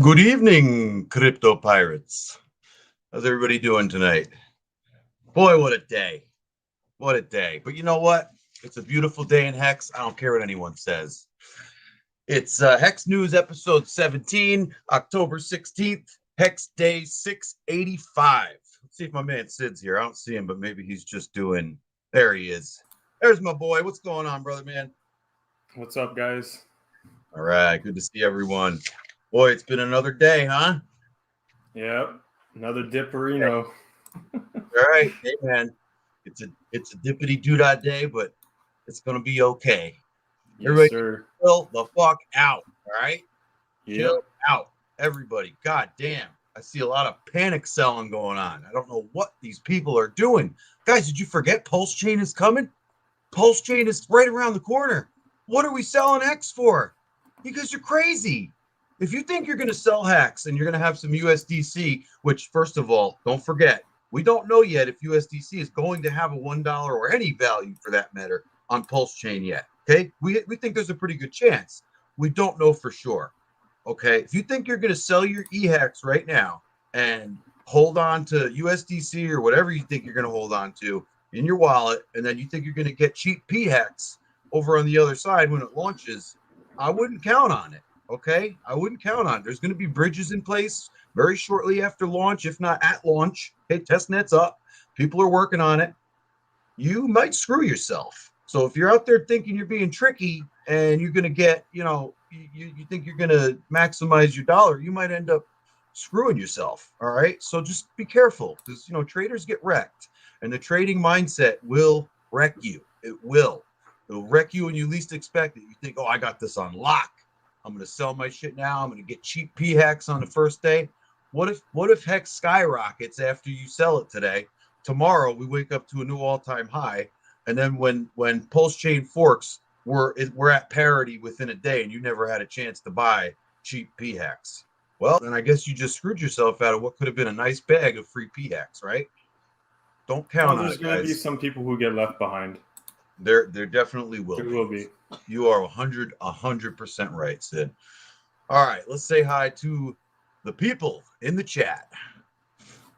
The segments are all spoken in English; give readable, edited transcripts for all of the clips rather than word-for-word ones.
Good evening, crypto pirates. How's everybody doing tonight? Boy, what a day. What a day. But you know what? It's a beautiful day in Hex. I don't care what anyone says. It's Hex News episode 17, October 16th, Hex Day 685. Let's see if my man Sid's here. I don't see him, but maybe he's just doing. There he is. There's my boy. What's going on, brother, man? What's up, guys? All right. Good to see everyone. Boy, it's been another day, huh? Yep, another dipperino. All right, hey man, it's a dippity doo-dah day, but it's gonna be okay. Yes, Everybody, sir. chill the fuck out. All right, Yep. chill out, everybody. God damn, I see a lot of panic selling going on. I don't know what these people are doing, guys. Did you forget PulseChain is coming? PulseChain is right around the corner. What are we selling X for? Because you're crazy. If you think you're going to sell Hex and you're going to have some USDC, which, first of all, don't forget, we don't know yet if USDC is going to have a $1 or any value for that matter on PulseChain yet. Okay, we think there's a pretty good chance. We don't know for sure. Okay, if you think you're going to sell your EHEX right now and hold on to USDC or whatever you think you're going to hold on to in your wallet, and then you think you're going to get cheap PHEX over on the other side when it launches, I wouldn't count on it. Okay, I wouldn't count on it. There's going to be bridges in place very shortly after launch, if not at launch. Okay, testnet's up. People are working on it. You might screw yourself. So if you're out there thinking you're being tricky and you're going to get, you think you're going to maximize your dollar, you might end up screwing yourself. All right. So just be careful because, traders get wrecked and the trading mindset will wreck you. It'll wreck you when you least expect it. You think, oh, I got this on lock. I'm going to sell my shit now. I'm going to get cheap PHEX on the first day. What if Hex skyrockets after you sell it today? Tomorrow we wake up to a new all-time high, and then when PulseChain forks, we're at parity within a day, and you never had a chance to buy cheap PHEX. Well, then I guess you just screwed yourself out of what could have been a nice bag of free PHEX, right? Don't count on it, guys. There's going to be some people who get left behind. There definitely will. There will be. You are 100% right, Sid. All right, let's say hi to the people in the chat.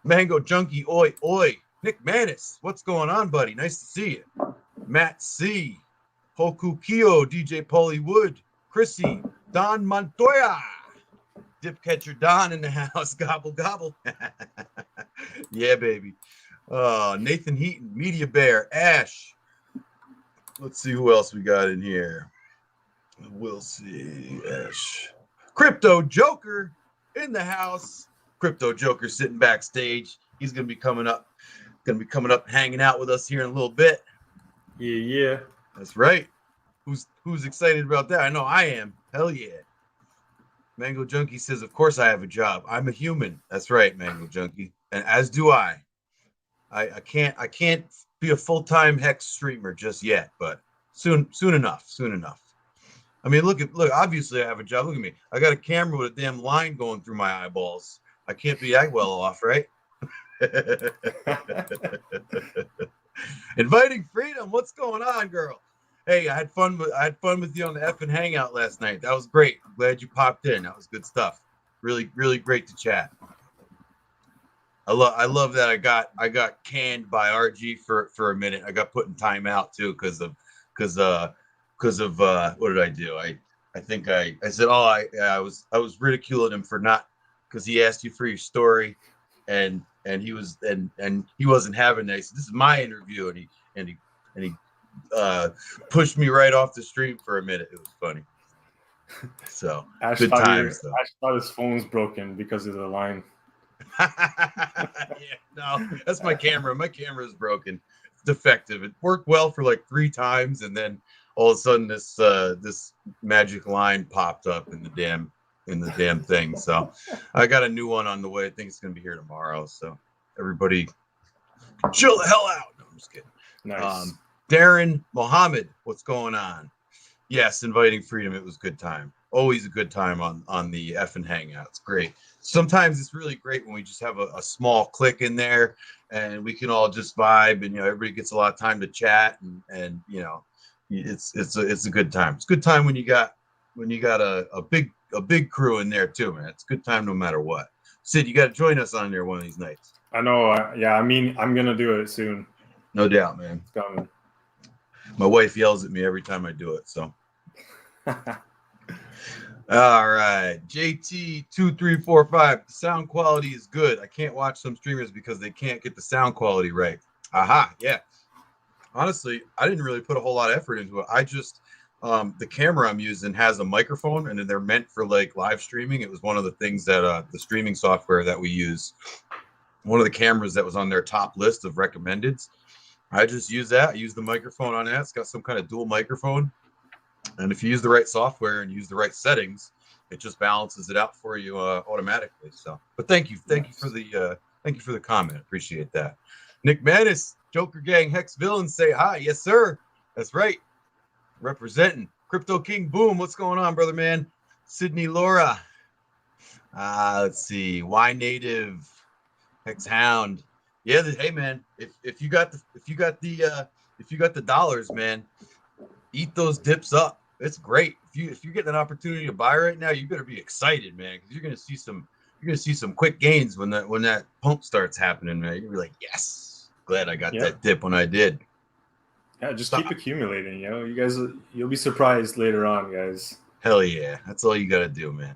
Mango Junkie, oi, oi. Nick Manis, what's going on, buddy? Nice to see you. Matt C. Hoku Kyo, DJ Paulie Wood, Chrissy, Don Montoya, Dipcatcher Don in the house, gobble, gobble. Yeah, baby. Nathan Heaton, Media Bear, Ash. Let's see who else we got in here. We'll see. Ash. Crypto Joker in the house. Crypto Joker sitting backstage. He's gonna be coming up, hanging out with us here in a little bit. Yeah. That's right. Who's excited about that? I know I am. Hell yeah. Mango Junkie says, of course I have a job. I'm a human. That's right, Mango Junkie. And as do I. I can't be a full-time Hex streamer just yet, but soon enough. I mean, look, obviously I have a job. Look at me. I got a camera with a damn line going through my eyeballs. I can't be that well off, right? Inviting Freedom, what's going on, girl? Hey, I had fun with you on the FN Hangout last night. That was great. I'm glad you popped in. That was good stuff. Really, really great to chat. I love that I got canned by RG for a minute. I got put in timeout too because of what did I do? I think I said, oh, I was ridiculing him for not, because he asked you for your story and he wasn't having that. He said, this is my interview, and he pushed me right off the stream for a minute. It was funny. So Ash good times. Ash thought his phone's broken because of the line. Yeah, no, that's my camera. My camera is broken. It's defective. It worked well for like 3 times, and then all of a sudden this magic line popped up in the damn thing. So I got a new one on the way. I think it's gonna be here tomorrow. So everybody chill the hell out. No, I'm just kidding. Nice. Darren Mohammed, what's going on? Yes, Inviting Freedom. It was a good time. Always a good time on the FN Hangout. It's great. Sometimes it's really great when we just have a small click in there and we can all just vibe, and everybody gets a lot of time to chat, and it's a good time. It's a good time when you got a big crew in there too, man. It's a good time no matter what. Sid, you got to join us on there one of these nights. I know. Yeah, I mean, I'm gonna do it soon. No doubt, man. It's coming. My wife yells at me every time I do it. So. All right, JT2345. The sound quality is good. I can't watch some streamers because they can't get the sound quality right. Aha, yeah. Honestly, I didn't really put a whole lot of effort into it. I just the camera I'm using has a microphone, and they're meant for like live streaming. It was one of the things that the streaming software that we use, one of the cameras that was on their top list of recommendeds. I just use that. I use the microphone on that. It's got some kind of dual microphone. And if you use the right software and use the right settings, it just balances it out for you automatically. So, but thank you for the comment. Appreciate that. Nick Manis, Joker Gang, Hex Villains, say hi. Yes, sir. That's right. Representing Crypto King Boom. What's going on, brother man? Sydney Laura. Let's see. Y Native, Hex Hound. Yeah. Hey man, if you got the dollars, man, eat those dips up. It's great. If you're getting an opportunity to buy right now, you better be excited, man, because you're gonna see some quick gains when that pump starts happening, man. You'll be like, yes, glad I got that dip when I did. Yeah, just keep accumulating. You know, you guys, you'll be surprised later on, guys. Hell yeah, that's all you gotta do, man.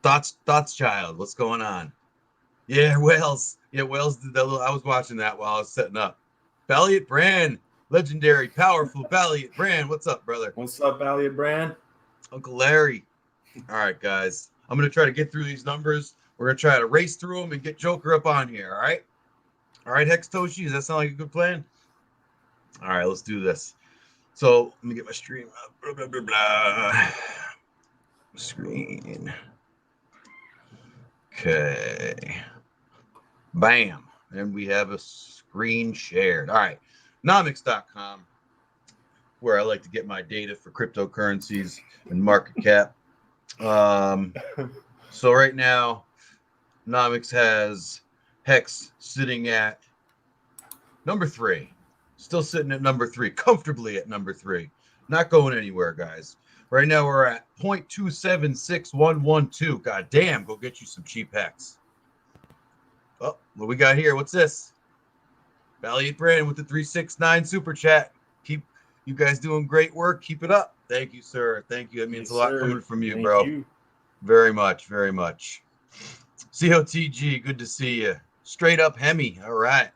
Thoughts child, what's going on? Yeah, Wales did that little. I was watching that while I was setting up. Valiant Brand. Legendary, powerful, Valiant Brand. What's up, brother? What's up, Valiant Brand? Uncle Larry. All right, guys. I'm going to try to get through these numbers. We're going to try to race through them and get Joker up on here, all right? All right, Hex Toshi, does that sound like a good plan? All right, let's do this. So let me get my stream up. Blah, blah, blah, blah. Screen. Okay. Bam. And we have a screen shared. All right. Nomics.com, where I like to get my data for cryptocurrencies and market cap. So right now, Nomics has Hex sitting at number 3. Still sitting at number 3, comfortably at number 3. Not going anywhere, guys. Right now, we're at 0.276112. God damn, go get you some cheap Hex. Oh, what we got here? What's this? Valiant Brand with the 369 super chat. Keep you guys doing great work. Keep it up. Thank you, sir. Thank you. It means a lot coming from you, bro. You. Very much, very much. COTG, good to see you. Straight up Hemi. All right.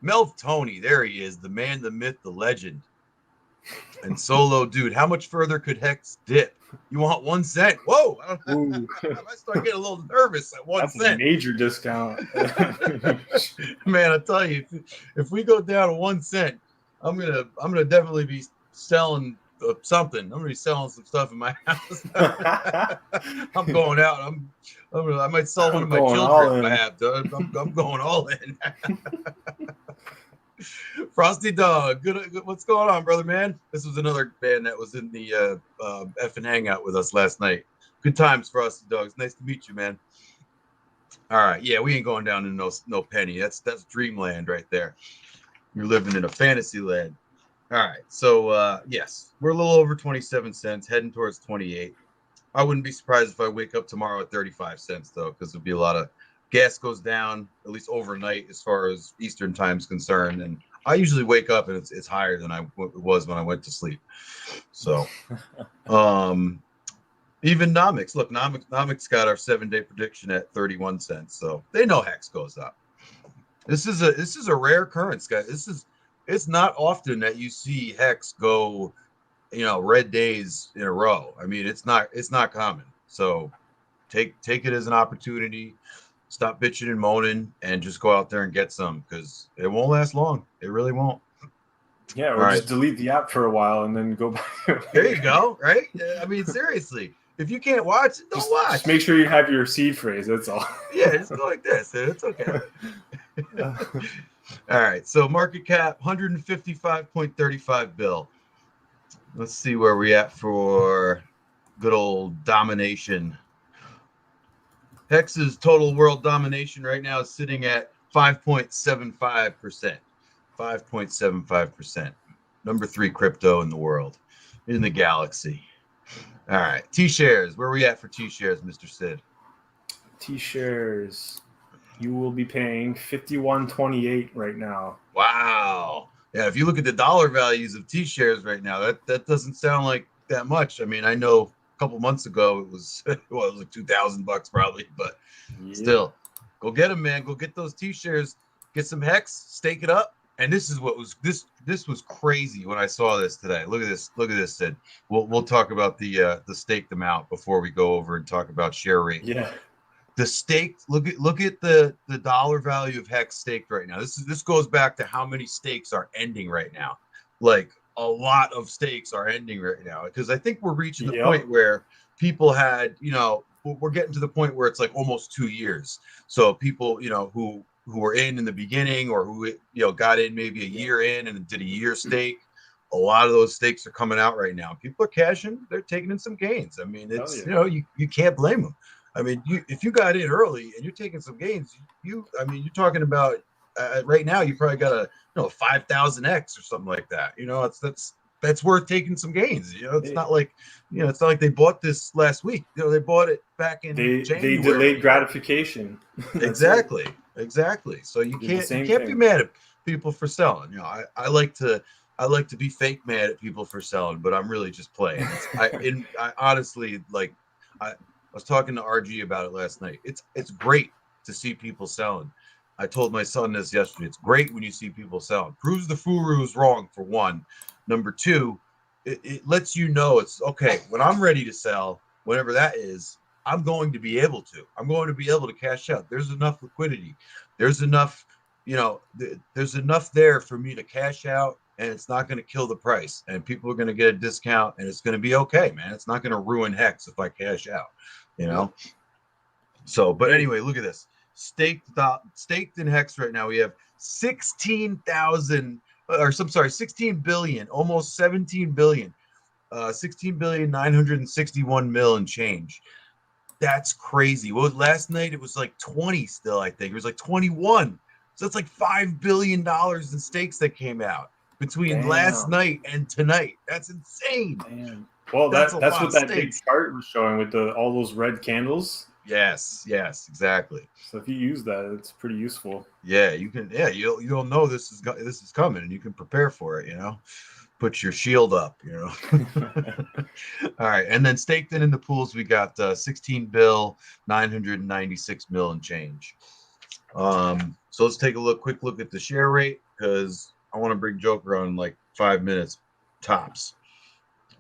Melv Tony, there he is. The man, the myth, the legend. And Solo Dude, how much further could Hex dip? You want 1 cent? Whoa! I start getting a little nervous at 1 cent. That's a major discount. Man, I tell you, if we go down to 1 cent, I'm gonna definitely be selling something. I'm gonna be selling some stuff in my house. I'm going out. I might sell one of my children if I have to. I'm going all in. Frosty Dog, good. What's going on, brother, man? This was another band that was in the FN Hangout with us last night. Good times, Frosty Dogs. Nice to meet you, man. All right, yeah, we ain't going down to no penny. That's dreamland right there. You're living in a fantasy land. All right, so yes, we're a little over 27 cents, heading towards 28. I wouldn't be surprised if I wake up tomorrow at 35 cents though, because there'll be a lot of gas goes down at least overnight as far as Eastern time's concerned, and I usually wake up and it's higher than it was when I went to sleep. So even Nomics, look, Nomics got our 7-day prediction at 31 cents, so they know Hex goes up. This is a rare occurrence, guys. It's not often that you see Hex go, red days in a row. I mean, it's not common. So take it as an opportunity. Stop bitching and moaning and just go out there and get some, because it won't last long. It really won't. Yeah, or just delete the app for a while and then go back. There you go, right? I mean, seriously. If you can't watch it, don't watch. Just make sure you have your seed phrase, that's all. Yeah, just go like this. It's okay. All right, so market cap, 155.35 bill. Let's see where we're at for good old domination. Hex's total world domination right now is sitting at 5.75%. 5.75%. Number 3 crypto in the world, in the galaxy. All right, T-shares. Where are we at for T-shares, Mr. Sid? T-shares. You will be paying 51.28 right now. Wow. Yeah, if you look at the dollar values of T-shares right now, that doesn't sound like that much. I mean, I know a couple months ago it was well, it was like $2,000 probably, but still, go get them, man. Go get those T-shares. Get some Hex, stake it up. And this is what was this was crazy when I saw this today. Look at this. Look at this, Sid. We'll talk about the staked amount before we go over and talk about share rate. Yeah. The staked, look at the dollar value of Hex staked right now. This goes back to how many stakes are ending right now. Like a lot of stakes are ending right now because I think we're reaching the point where people had, we're getting to the point where it's like almost 2 years. So people, who were in the beginning or who got in maybe a year in and did a year stake. A lot of those stakes are coming out right now. People are cashing, they're taking in some gains. I mean, it's you can't blame them. I mean, if you got in early and you're taking some gains, you're talking about right now you probably got a 5,000x or something like that. That's worth taking some gains. It's not like it's not like they bought this last week. They bought it back in January. They delayed gratification. Exactly. So you can't be mad at people for selling. I like to be fake mad at people for selling, but I'm really just playing. I honestly like I was talking to RG about it last night. It's great to see people selling. I told my son this yesterday. It's great when you see people selling. Proves the Furu is wrong, for one. Number two, it lets you know it's okay. When I'm ready to sell, whatever that is, I'm going to be able to. I'm going to be able to cash out. There's enough liquidity. There's enough, there's enough there for me to cash out, and it's not going to kill the price. And people are going to get a discount, and it's going to be okay, man. It's not going to ruin Hex if I cash out. So, but anyway, look at this. Staked in Hex right now, we have 16 billion, almost 17 billion, 16 billion 961 mil and change. That's crazy. Well, last night it was like 20 still, I think. It was like 21. So that's like $5 billion in stakes that came out between last night and tonight. That's insane. Damn. Well, that's what that big chart was showing with all those red candles. Yes, exactly. So if you use that, it's pretty useful. Yeah, you can. Yeah, you'll know this is coming, and you can prepare for it. Put your shield up. All right, and then staked in the pools, we got 16 bill, 996 mil and change. So let's take a quick look at the share rate because I want to bring Joker on in like 5 minutes tops.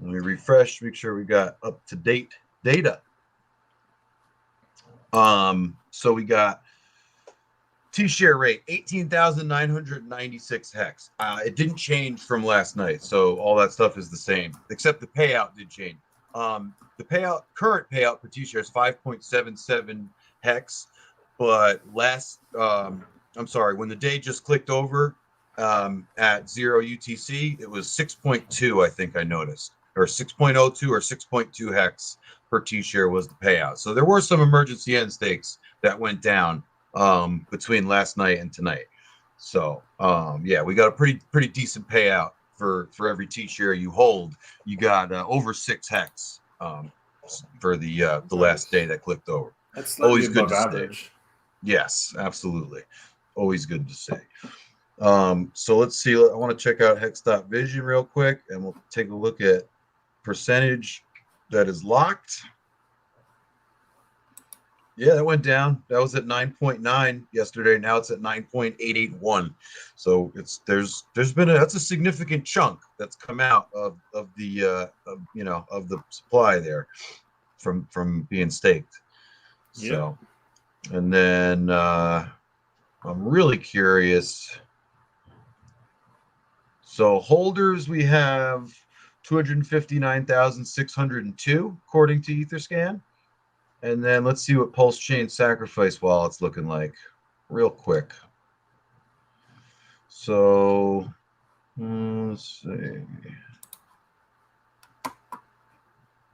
Let me refresh, make sure we got up to date data. So we got T-share rate 18,996 Hex. It didn't change from last night, so all that stuff is the same, except the payout did change. The current payout per T-share is 5.77 Hex, but when the day just clicked over at 0 UTC, it was 6.2, I think I noticed, or 6.02 or 6.2 Hex per T-share was the payout. So there were some emergency end stakes that went down between last night and tonight. So yeah, we got a pretty decent payout for every T-share you hold. You got over 6 Hex for the last day that clicked over. That's always good to average. Stay. Yes, absolutely. Always good to say. So let's see. I want to check out Hex.Vision real quick, and we'll take a look at percentage that is locked. Yeah, that went down. That was at 9.9 yesterday. Now it's at 9.881. So there's been that's a significant chunk that's come out of the supply there from being staked. So, and then I'm really curious. So holders, we have 259,602 according to Etherscan. And then let's see what PulseChain sacrifice wallet's looking like real quick. So let's see.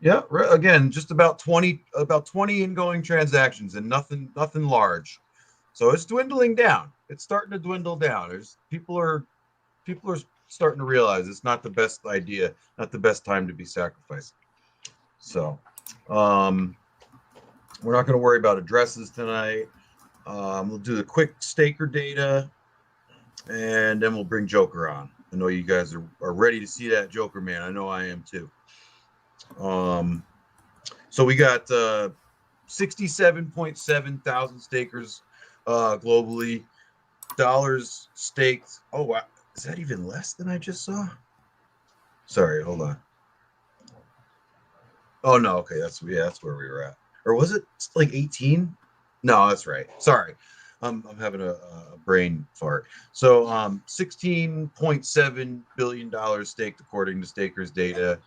Yeah, again, just about 20 ingoing transactions and nothing large. So it's dwindling down. It's starting to dwindle down. People are starting to realize it's not the best idea, not the best time to be sacrificing. So we're not going to worry about addresses tonight. We'll do the quick staker data, and then we'll bring Joker on. I know you guys are ready to see that Joker, man. I know I am too. So we got 67.7 thousand stakers globally. Dollars staked. Oh, wow. Is that even less than I just saw? Sorry, hold on. Oh, no. Okay, that's where we were at. Or was it like 18? No, that's right. Sorry. I'm having a brain fart. So $16.7 billion staked according to stakers data.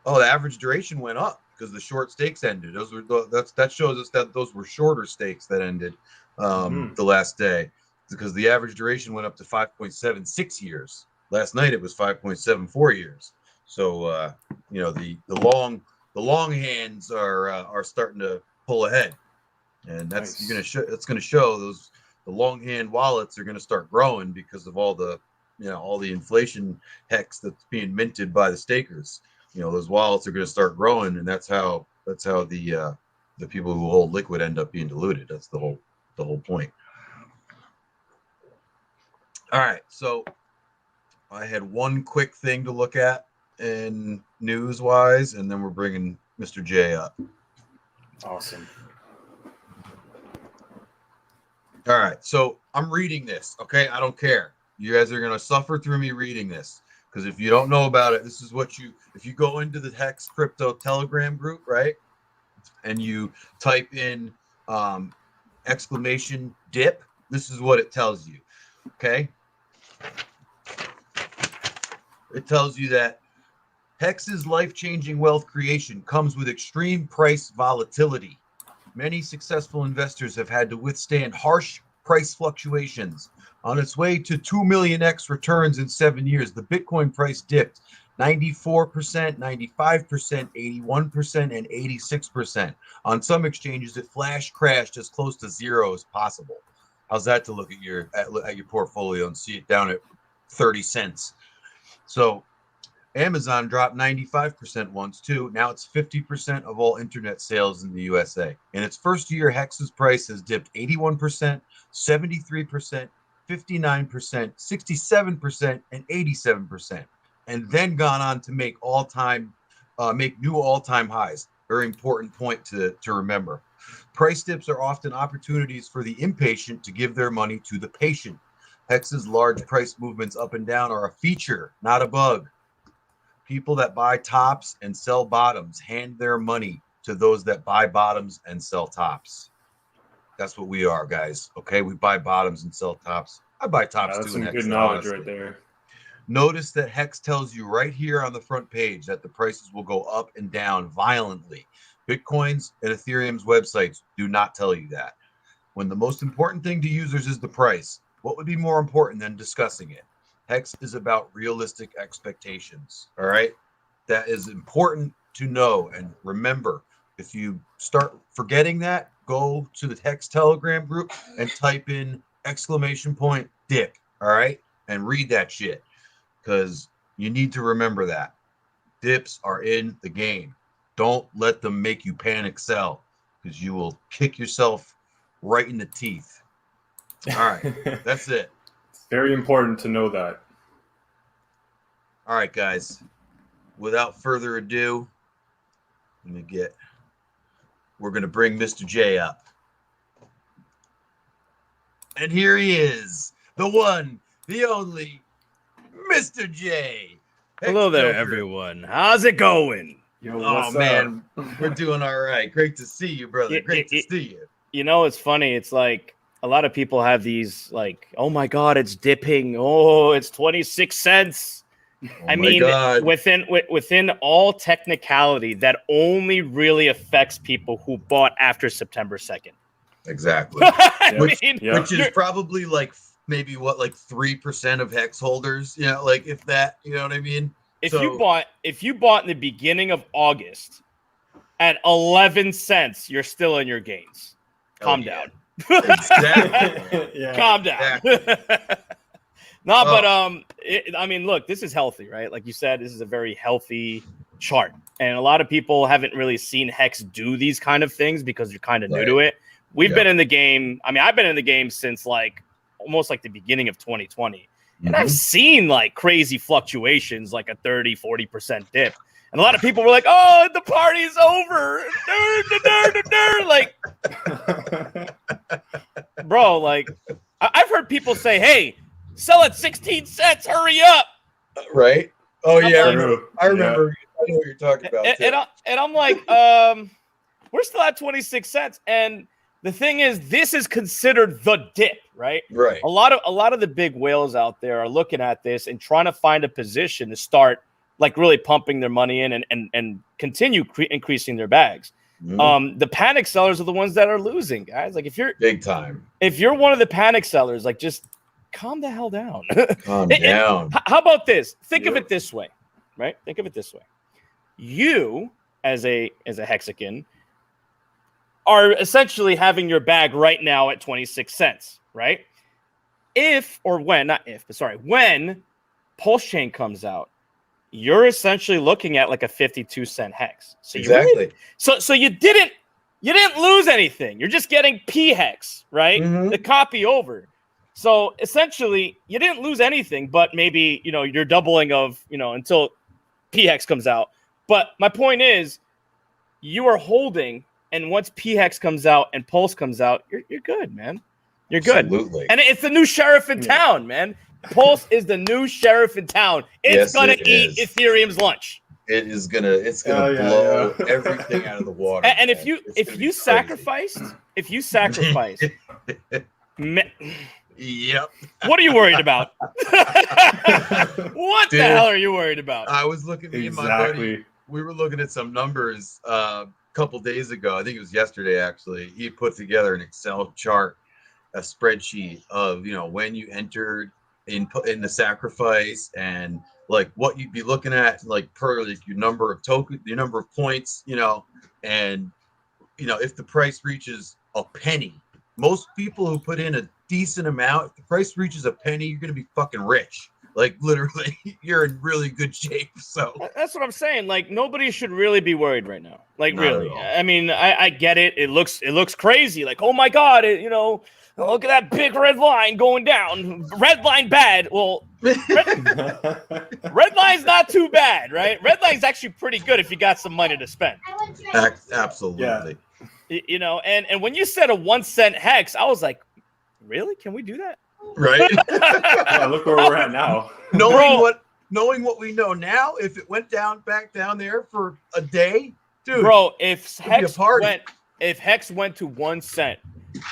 Oh, the average duration went up because the short stakes ended. That shows us that those were shorter stakes that ended the last day, because the average duration went up to 5.76 years. Last night it was 5.74 years. So the long hands are starting to pull ahead, and that's nice. That's going to show those the long hand wallets are going to start growing because of all the inflation hex that's being minted by the stakers. Those wallets are going to start growing, and that's how the people who hold liquid end up being diluted. That's the whole point. All right, so I had one quick thing to look at in news wise, and then we're bringing Mr. J up. Awesome. All right, so I'm reading this. Okay, I don't care. You guys are going to suffer through me reading this. Because if you don't know about it, this is what if you go into the Hex Crypto Telegram group, right? And you type in exclamation dip, this is what it tells you, okay? It tells you that Hex's life-changing wealth creation comes with extreme price volatility. Many successful investors have had to withstand harsh price fluctuations. On its way to 2 million X returns in 7 years, the Bitcoin price dipped 94%, 95%, 81%, and 86%. On some exchanges, it flash crashed as close to zero as possible. How's that to look at your portfolio and see it down at 30 cents? So Amazon dropped 95% once too. Now it's 50% of all internet sales in the USA. In its first year, Hex's price has dipped 81%, 73%, 59%, 67%, and 87%, and then gone on to make new all-time highs. Very important point to remember. Price dips are often opportunities for the impatient to give their money to the patient. Hex's large price movements up and down are a feature, not a bug. People that buy tops and sell bottoms hand their money to those that buy bottoms and sell tops. That's what we are, guys. Okay, we buy bottoms and sell tops. I buy tops too. That's some good knowledge right there. Notice that Hex tells you right here on the front page that the prices will go up and down violently. Bitcoin's and Ethereum's websites do not tell you that. When the most important thing to users is the price, what would be more important than discussing it? Hex is about realistic expectations. All right, that is important to know and remember. If you start forgetting that, go to the Hex Telegram group and type in exclamation point dip. All right, and read that shit, because you need to remember that dips are in the game. Don't let them make you panic sell, because you will kick yourself right in the teeth. All right, that's it. It's very important to know that. All right, guys. Without further ado, we're going to bring Mr. J up. And here he is, the one, the only, Mr. J. Hello there, everyone. How's it going? Yo, what's man, we're doing all right. Great to see you, brother. Great to see you. You know, it's funny. It's like a lot of people have these like, oh my God, it's dipping. Oh, it's 26 cents. I mean, within all technicality, that only really affects people who bought after September 2nd. Exactly. Which is probably like maybe what, like 3% of Hex holders, you know, like if that, you know what I mean? If you bought in the beginning of August at 11 cents, you're still in your gains. Calm down. Exactly. Calm down. Exactly. No, but I mean, look, this is healthy, right? Like you said, this is a very healthy chart. And a lot of people haven't really seen Hex do these kind of things because you're kind of new to it. We've been in the game. I mean, I've been in the game since like almost like the beginning of 2020. And I've seen like crazy fluctuations, like a 30-40% dip. And a lot of people were like, oh, the party's over. Like, bro, like, I've heard people say, hey, sell at 16 cents. Hurry up. Right. Oh, yeah. Like, I remember. I know what you're talking about. And I'm like, we're still at 26 cents. And the thing is, this is considered the dip, right? Right. A lot of the big whales out there are looking at this and trying to find a position to start like really pumping their money in and continue increasing their bags. The panic sellers are the ones that are losing, guys. Like if you're big time, if you're one of the panic sellers, like just calm the hell down. Calm down. How about this? Think of it this way, right? Think of it this way. You as a HEXICAN are essentially having your bag right now at 26 cents, right? When PulseChain comes out, you're essentially looking at like a 52-cent hex. So exactly. So you didn't lose anything. You're just getting P hex, right? The copy over. So essentially, you didn't lose anything, but maybe you're doubling of until P hex comes out. But my point is, you are holding. And once P-Hex comes out and Pulse comes out, you're good, man. You're good. Absolutely. And it's the new sheriff in town, man. Pulse is the new sheriff in town. It's gonna eat Ethereum's lunch. It's gonna blow everything out of the water. And if you sacrificed, yep. What are you worried about? What the hell are you worried about? I was looking at me and my buddy. We were looking at some numbers couple days ago. I think it was yesterday actually. He put together an Excel chart, a spreadsheet of when you entered in the sacrifice and like what you'd be looking at like per like your number of tokens, your number of points, and if the price reaches a penny, most people who put in a decent amount, if the price reaches a penny, you're gonna be fucking rich. Like literally, you're in really good shape. So that's what I'm saying. Like nobody should really be worried right now. Like really, I mean, I get it. It looks crazy. Like oh my god, look at that big red line going down. Red line bad. Well, red line's not too bad, right? Red line's actually pretty good if you got some money to spend. Absolutely. Yeah. And when you said a 1 cent hex, I was like, really? Can we do that? Right. Yeah, look where we're at now. Knowing what we know now, if it went back down there for a day, dude. Bro, if Hex went to 1 cent,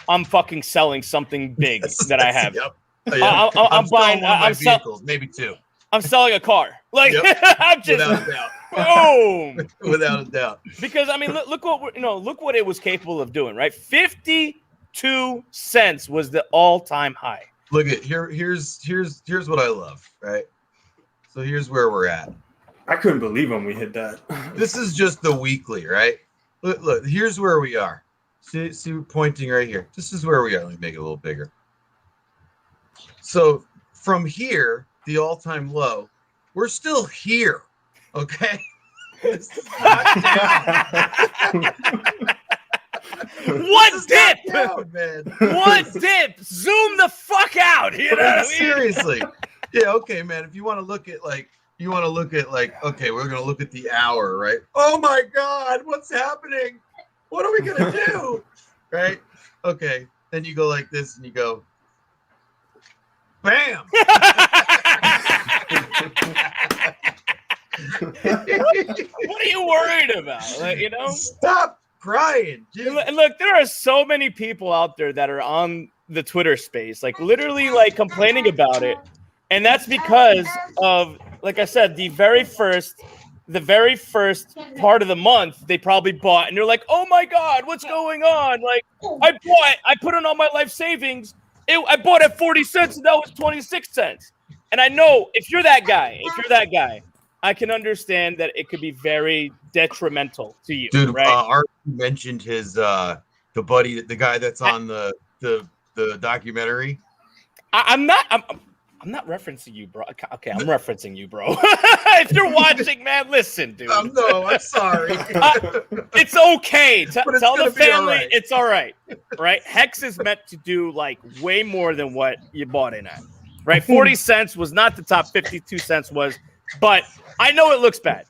I'm fucking selling something big that I have. Yep. I'm buying one of my vehicles, maybe two. I'm selling a car. Like I'm just without a doubt. Boom. Without a doubt. Because I mean, look what it was capable of doing, right? 52 cents was the all-time high. Look at here's what I love, right? So here's where we're at. I couldn't believe when we hit that. This is just the weekly, right? Look, here's where we are. See, we're pointing right here. This is where we are. Let me make it a little bigger. So from here, the all-time low, we're still here, okay? This is not down. What dip? Down, man. What dip? Zoom the fuck out. You know what I mean? Seriously. Yeah, okay, man. If you want to look at okay, we're gonna look at the hour, right? Oh my god, what's happening? What are we gonna do? Right? Okay. Then you go like this and you go, bam. What are you worried about? Like, Stop crying. And look, there are so many people out there that are on the Twitter space, like literally like complaining about it. And that's because of, like I said, the very first part of the month they probably bought, and they're like, "Oh my god, what's going on?" Like, I put in all my life savings. I bought at 40 cents, and that was 26 cents. And I know if you're that guy, I can understand that it could be very detrimental to you. Dude, right? Art mentioned his the guy that's on the documentary. I'm I'm not referencing you, bro. Okay, I'm referencing you, bro. If you're watching, man, listen, dude. No, I'm sorry. It's okay. Tell the family right. it's all right. Right? Hex is meant to do like way more than what you bought in at. Right? 40 cents was not the top, 52 cents was, but I know it looks bad.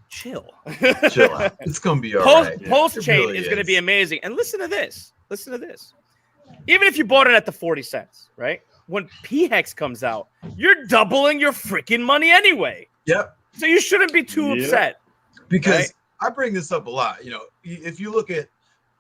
Chill. Chill out. It's gonna be all right. PulseChain really is going to be amazing. And listen to this. Listen to this. Even if you bought it at the 40 cents, right? When PHEX comes out, you're doubling your freaking money anyway. Yep. So you shouldn't be too upset. Because right? I bring this up a lot. You know, if you look at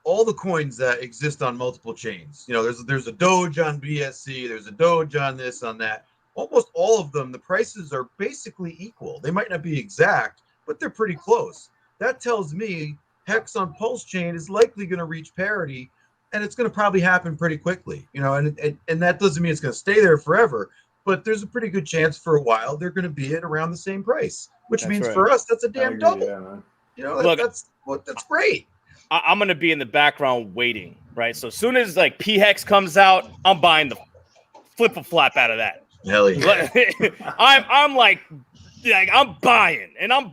all the coins that exist on multiple chains, you know, there's a Doge on BSC, there's a Doge on this, on that. Almost all of them, the prices are basically equal. They might not be exact, but they're pretty close. That tells me Hex on PulseChain is likely going to reach parity, and it's going to probably happen pretty quickly, you know, and that doesn't mean it's going to stay there forever, but there's a pretty good chance for a while they're going to be at around the same price, which means for us, that's a damn double. Yeah, you know, look, that's great. I'm going to be in the background waiting, right? So as soon as like PHEX comes out, I'm buying the flip-a-flap out of that. Hell yeah. I'm like I'm buying, and I'm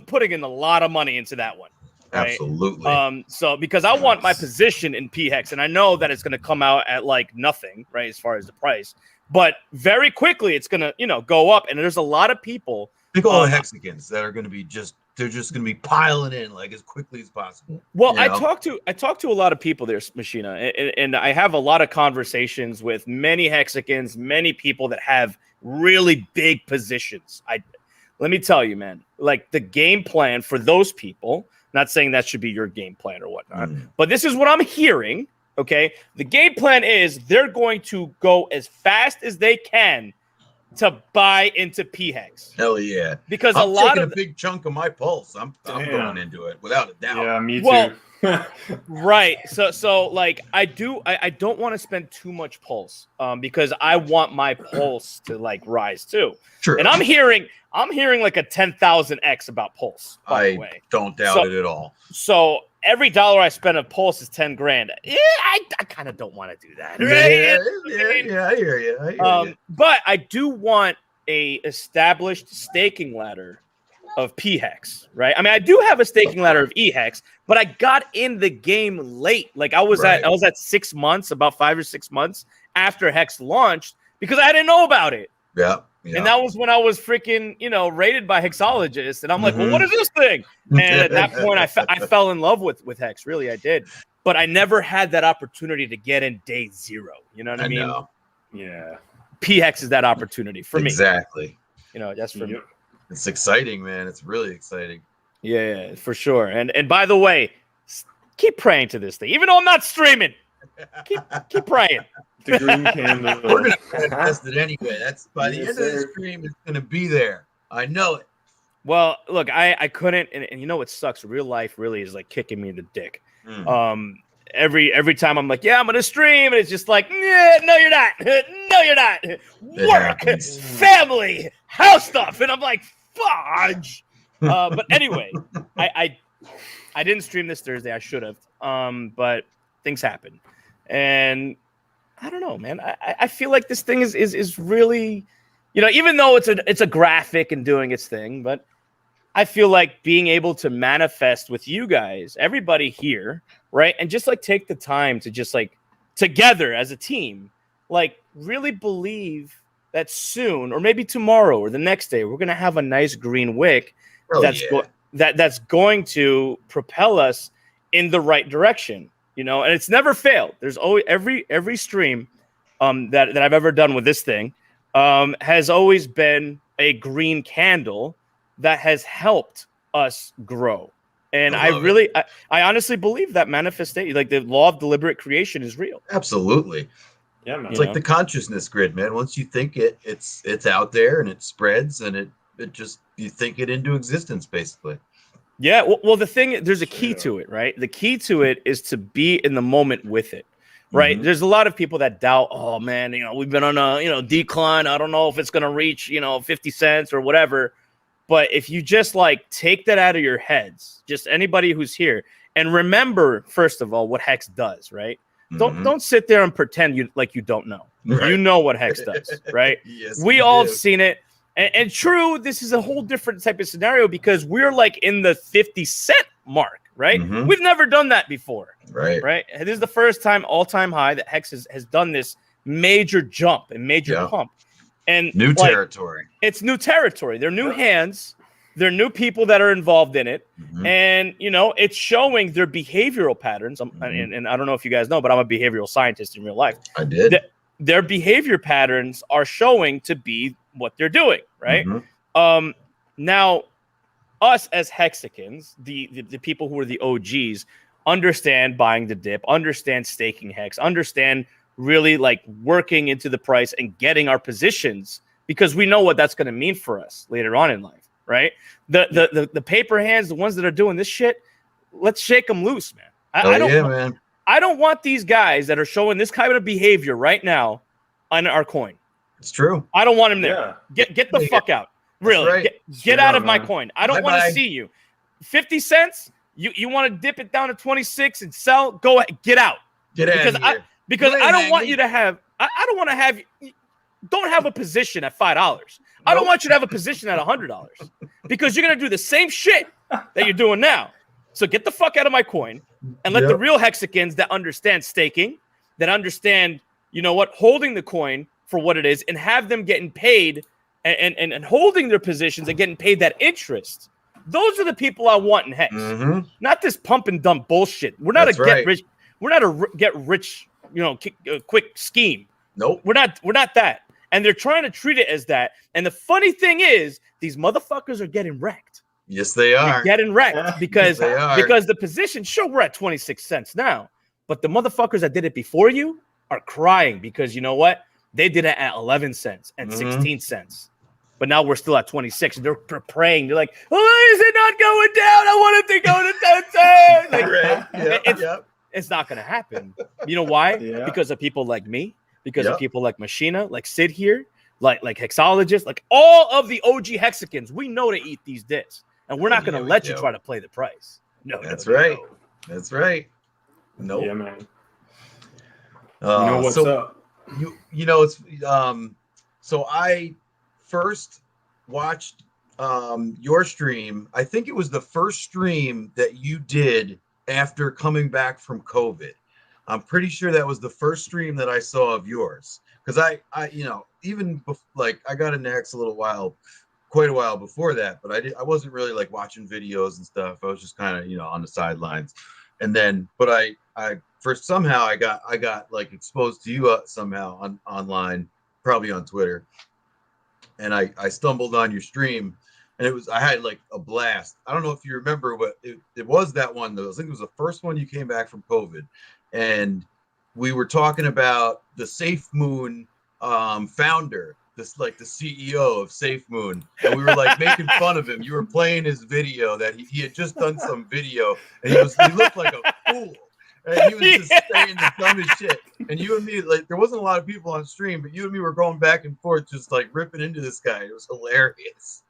putting in a lot of money into that one. Right? Absolutely. So because I want my position in PHEX, and I know that it's going to come out at like nothing, right, as far as the price, but very quickly it's going to, you know, go up, and there's a lot of people. Think all the HEXICANs that are going to be they're just going to be piling in like as quickly as possible. Well, you know? I talked to a lot of people there, Machina, and I have a lot of conversations with many HEXICANs, many people that have really big positions. Let me tell you, man, like the game plan for those people. Not saying that should be your game plan or whatnot, but this is what I'm hearing. Okay, the game plan is they're going to go as fast as they can to buy into PHEX. Hell yeah! Because I'm taking a big chunk of my pulse. I'm going into it without a doubt. Yeah, me too. Right. So like I don't want to spend too much pulse because I want my pulse to like rise too. Sure. And I'm hearing like a 10,000x about pulse. By the way, don't doubt it at all. So every dollar I spend on pulse is 10 grand. Yeah, I kind of don't want to do that. Right? Yeah, I hear you. But I do want a established staking ladder of PHEX, right? I mean, I do have a staking ladder of EHEX, but I got in the game late. Like I was at 6 months, about 5 or 6 months after Hex launched because I didn't know about it. Yeah. And that was when I was freaking, you know, rated by Hexologists. And I'm like, well, what is this thing? And at that point, I fell in love with Hex. Really, I did. But I never had that opportunity to get in day zero. You know what I mean? Know. Yeah. PHEX is that opportunity for me. Exactly. You know, that's for me. It's exciting, man. It's really exciting. Yeah, for sure. And by the way, keep praying to this thing. Even though I'm not streaming, keep praying. The green candle. We're gonna manifest it anyway. That's by the end of the stream, it's gonna be there. I know it. Well, look, I couldn't, and you know what sucks? Real life really is like kicking me in the dick. Every time I'm like, yeah, I'm gonna stream, and it's just like, yeah, no, you're not. No, you're not. Work, family, house stuff, and I'm like, fudge. But anyway, I didn't stream this Thursday. I should have. But things happen, and I don't know, man. I feel like this thing is really, you know, even though it's a graphic and doing its thing, but I feel like being able to manifest with you guys, everybody here, right, and just like take the time to just like together as a team, like really believe that soon, or maybe tomorrow or the next day, we're gonna have a nice green wick that's going to propel us in the right direction. You know, and it's never failed. There's always every stream that I've ever done with this thing has always been a green candle that has helped us grow. And I honestly believe that manifestation, like the law of deliberate creation, is real. Absolutely. Yeah, man. It's like the consciousness grid, man. Once you think it's out there and it spreads and it just you think it into existence, basically. Yeah, well, the thing, there's a key to it, right? The key to it is to be in the moment with it, right? There's a lot of people that doubt, oh, man, you know, we've been on a, you know, decline. I don't know if it's going to reach, you know, 50 cents or whatever. But if you just, like, take that out of your heads, just anybody who's here, and remember, first of all, what Hex does, right? Don't sit there and pretend you don't know. Right. You know what Hex does, right? Yes, we all have seen it. And true, this is a whole different type of scenario because we're like in the 50 cent mark, right? We've never done that before. Right. This is the first time all-time high that Hex has done this major jump and major pump. And new territory. It's new territory. They're new hands. They're new people that are involved in it. And, it's showing their behavioral patterns. And I don't know if you guys know, but I'm a behavioral scientist in real life. I did. Their behavior patterns are showing to be what they're doing, right? Now, us as Hexicans, the people who are the OGs, understand buying the dip, understand staking Hex, understand really like working into the price and getting our positions because we know what that's going to mean for us later on in life, right? The paper hands, the ones that are doing this shit, let's shake them loose, man. I don't want these guys that are showing this kind of behavior right now on our coin. It's true. I don't want them there. Get the fuck out. Really. Right. Get out of my coin. I don't want to see you. 50 cents? You want to dip it down to 26 and sell? Go ahead. Get out. Get out because I don't want you to have I don't want to have don't have a position at $5. I don't want you to have a position at $100 because you're going to do the same shit that you're doing now. So get the fuck out of my coin and let the real Hexicans that understand staking, that understand, holding the coin for what it is and have them getting paid and holding their positions and getting paid that interest. Those are the people I want in Hex. Not this pump and dump bullshit. We're not get rich. We're not a get rich, quick scheme. Nope. We're not that. And they're trying to treat it as that. And the funny thing is, these motherfuckers are getting wrecked. Yes, they are. They're getting wrecked because the position, sure, we're at 26 cents now. But the motherfuckers that did it before you are crying because you know what? They did it at 11 cents and 16 cents. But now we're still at 26. And they're praying. They're like, oh, is it not going down? I want it to go to 10 cents. It's not going to happen. You know why? Because of people like me. Because of people like Machina, like Sid here, like Hexologists, like all of the OG Hexicans. We know to eat these dips. And we're not going to let you try to play the price. No, That's right. That's right. Nope. Yeah, man. What's up? It's so I first watched your stream. I think it was the first stream that you did after coming back from COVID. I'm pretty sure that was the first stream that I saw of yours because I I got into Hex quite a while before that, but I wasn't really like watching videos and stuff. I was just kind of on the sidelines, and then I got like exposed to you somehow online, probably on Twitter, and I stumbled on your stream, and I had like a blast. I don't know if you remember what it was that one though. I think it was the first one you came back from COVID, and we were talking about the Safe Moon founder. This like the CEO of SafeMoon, and we were like making fun of him. You were playing his video that he had just done some video, and he looked like a fool, and he was just saying the dumbest shit. And you and me, like, there wasn't a lot of people on stream, but you and me were going back and forth, just like ripping into this guy. It was hilarious.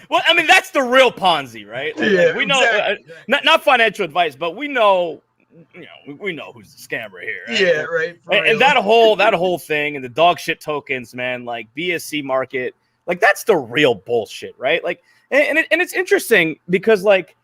Well, I mean, that's the real Ponzi, right? Like, we know, exactly. Not financial advice, but we know. We know who's the scammer here. Right? Yeah, right. And that whole thing and the dog shit tokens, man, like BSC market, like that's the real bullshit, right? Like, and it's interesting because like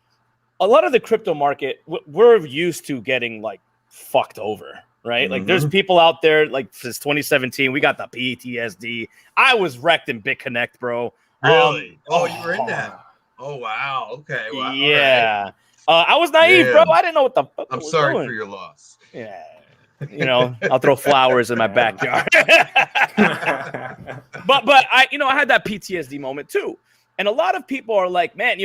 a lot of the crypto market, we're used to getting like fucked over, right? Like there's people out there like since 2017, we got the PTSD. I was wrecked in BitConnect, bro. Really? You were in that? Oh wow. Okay. Wow. Yeah. Right. I was naive, bro. I didn't know what the fuck I'm sorry for your loss. Yeah. I'll throw flowers in my backyard. but I had that PTSD moment too. And a lot of people are like, man,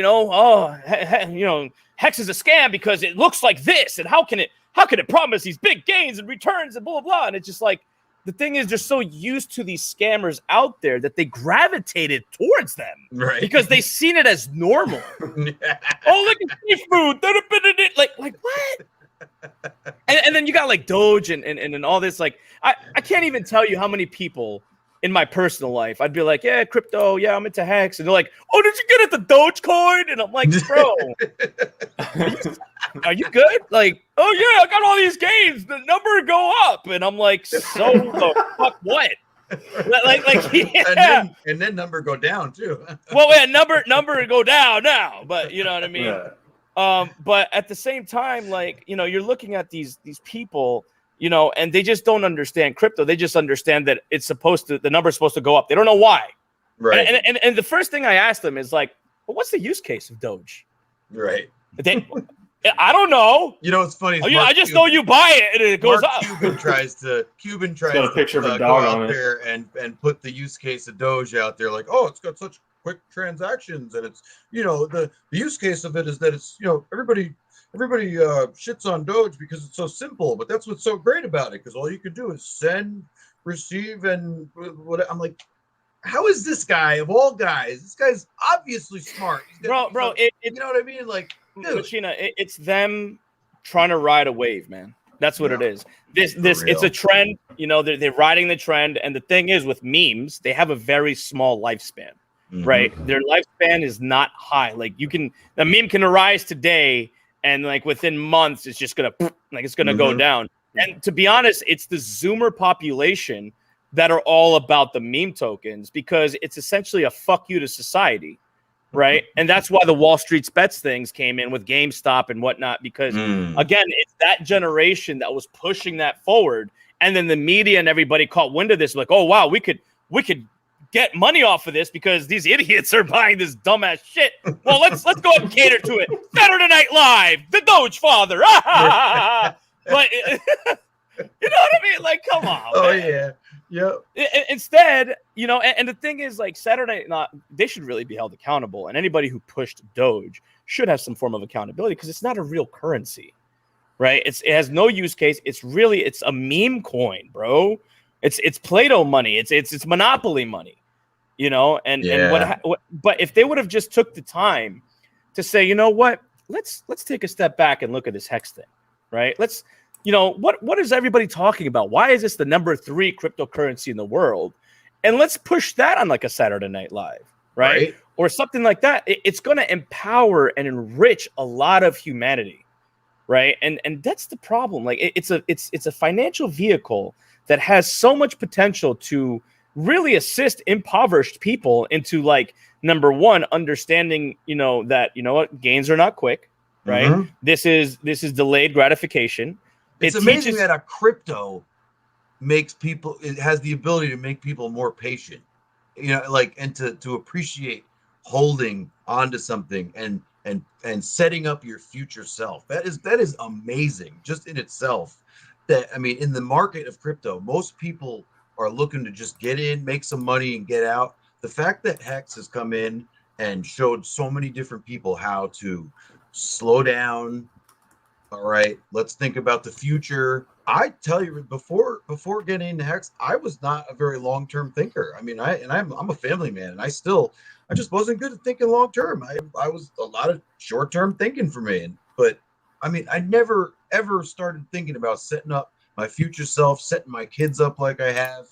Hex is a scam because it looks like this. And how can it promise these big gains and returns and blah, blah, blah. And it's just like, the thing is, they're so used to these scammers out there that they gravitated towards them, right? Because they seen it as normal. Oh, look at seafood, like what? And then you got like Doge and all this. Like I can't even tell you how many people in my personal life, I'd be like, yeah, crypto, yeah, I'm into Hex. And they're like, oh, did you get it the Dogecoin? And I'm like, bro, are you good? Like, oh yeah, I got all these gains. The number go up. And I'm like, so the fuck what? Like yeah. And then number go down too. Well, yeah, number go down now, but you know what I mean? Yeah. But at the same time, like, you know, you're looking at these people, you know, and they just don't understand crypto. They just understand that the number's supposed to go up. They don't know why. Right. And the first thing I asked them is like, well, what's the use case of Doge? Right. I don't know. You know, it's funny. I just know you buy it and it goes up. Cuban tries to a picture of a dog go out there and put the use case of Doge out there, like, oh, it's got such quick transactions, and it's, you know, the use case of it is that it's, you know, everybody shits on Doge because it's so simple, but that's what's so great about it, because all you can do is send, receive, and what. I'm like, how is this guy of all guys? This guy's obviously smart. Bro, you know what I mean? Like, Machina, it's them trying to ride a wave, man. That's what it is. This it's a trend. You know, they're riding the trend, and the thing is, with memes, they have a very small lifespan, right? Their lifespan is not high. Like, a meme can arise today, and like within months, it's just gonna go down. And to be honest, it's the Zoomer population that are all about the meme tokens, because it's essentially a fuck you to society, right? And that's why the Wall Street's bets things came in with GameStop and whatnot, because again, it's that generation that was pushing that forward, and then the media and everybody caught wind of this, like, oh wow, we could get money off of this because these idiots are buying this dumbass shit. Well, let's go ahead and cater to it. Saturday Night Live, the Doge Father. But you know what I mean? Like, come on. Oh man. yeah. Yep. Instead, you know, and the thing is, like, they should really be held accountable, and anybody who pushed Doge should have some form of accountability, because it's not a real currency, right? It has no use case. It's a meme coin, bro. It's Play-Doh money. It's Monopoly money, you know. But if they would have just took the time to say, you know what, let's take a step back and look at this Hex thing, right? You know, what is everybody talking about? Why is this the number 3 cryptocurrency in the world? And let's push that on like a Saturday Night Live, right? Or something like that. It's going to empower and enrich a lot of humanity, right? And that's the problem. Like, it's a financial vehicle that has so much potential to really assist impoverished people into, like, number one, understanding, you know, that, you know what, gains are not quick, right? This is delayed gratification. It's amazing that a crypto it has the ability to make people more patient, you know, like, and to appreciate holding onto something and setting up your future self. That is amazing just in itself. That, I mean, in the market of crypto, most people are looking to just get in, make some money, and get out. The fact that Hex has come in and showed so many different people how to slow down. All right, let's think about the future. I tell you, before getting into Hex, I was not a very long-term thinker. I mean, I'm a family man, and I just wasn't good at thinking long-term. I was a lot of short-term thinking for me. But I mean, I never ever started thinking about setting up my future self, setting my kids up like I have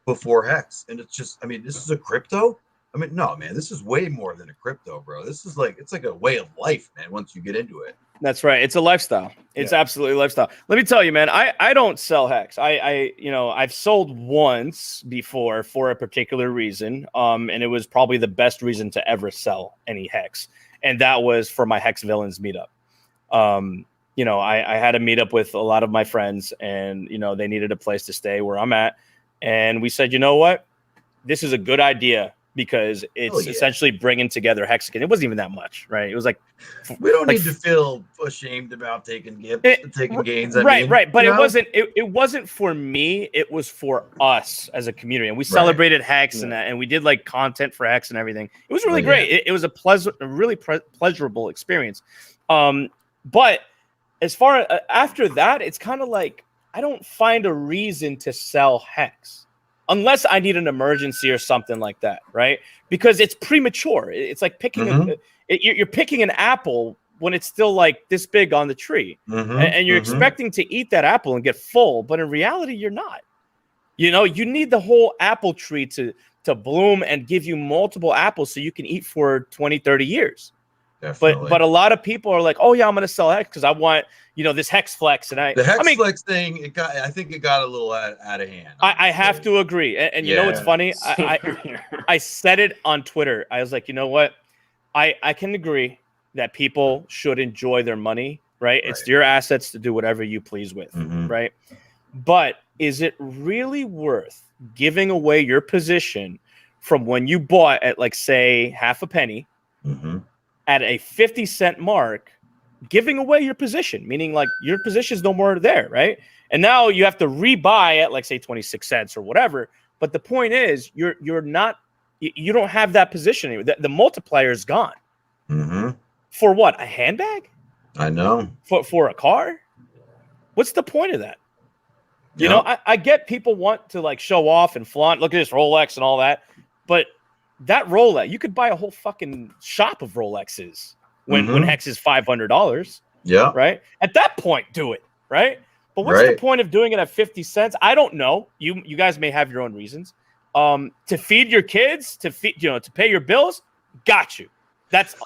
before Hex. And it's just, I mean, this is a crypto. I mean, no, man, this is way more than a crypto, bro. This is like, it's like a way of life, man, once you get into it. That's right. It's a lifestyle. It's absolutely a lifestyle. Let me tell you, man, I don't sell Hex. I've sold once before for a particular reason. And it was probably the best reason to ever sell any Hex. And that was for my Hex Villains meetup. You know, I had a meetup with a lot of my friends, and, you know, they needed a place to stay where I'm at. And we said, you know what, this is a good idea, because it's essentially bringing together HEXICAN. It wasn't even that much, right? It was like, we don't need to feel ashamed about taking gains. Right. But it wasn't for me. It was for us as a community. And we celebrated Hex and we did like content for Hex and everything. It was really great. It was a really pleasurable experience. But as far after that, it's kind of like, I don't find a reason to sell Hex unless I need an emergency or something like that, right? Because it's premature. It's like picking you're picking an apple when it's still like this big on the tree, and you're expecting to eat that apple and get full, but in reality, you're not. You know, you need the whole apple tree to bloom and give you multiple apples so you can eat for 20, 30 years. Definitely. But a lot of people are like, oh yeah, I'm gonna sell Hex because I want, you know, this Hex Flex. And the Hex Flex thing, I think it got a little out of hand. I have to agree. And you know what's funny? I said it on Twitter. I was like, you know what? I can agree that people should enjoy their money, right? It's your assets to do whatever you please with, right? But is it really worth giving away your position from when you bought at, like, say, half a penny at a 50-cent mark, giving away your position, meaning like your position is no more there, right? And now you have to rebuy at, like, say, 26 cents or whatever. But the point is, you don't have that position anymore. The multiplier is gone. For what? A handbag? I know. For a car? What's the point of that? You know, I get people want to, like, show off and flaunt. Look at this Rolex and all that. But that Rolex, you could buy a whole fucking shop of Rolexes when Hex is $500. Yeah. Right? At that point, do it. Right? But what's the point of doing it at 50 cents? I don't know. You guys may have your own reasons. To feed your kids, to pay your bills, got you.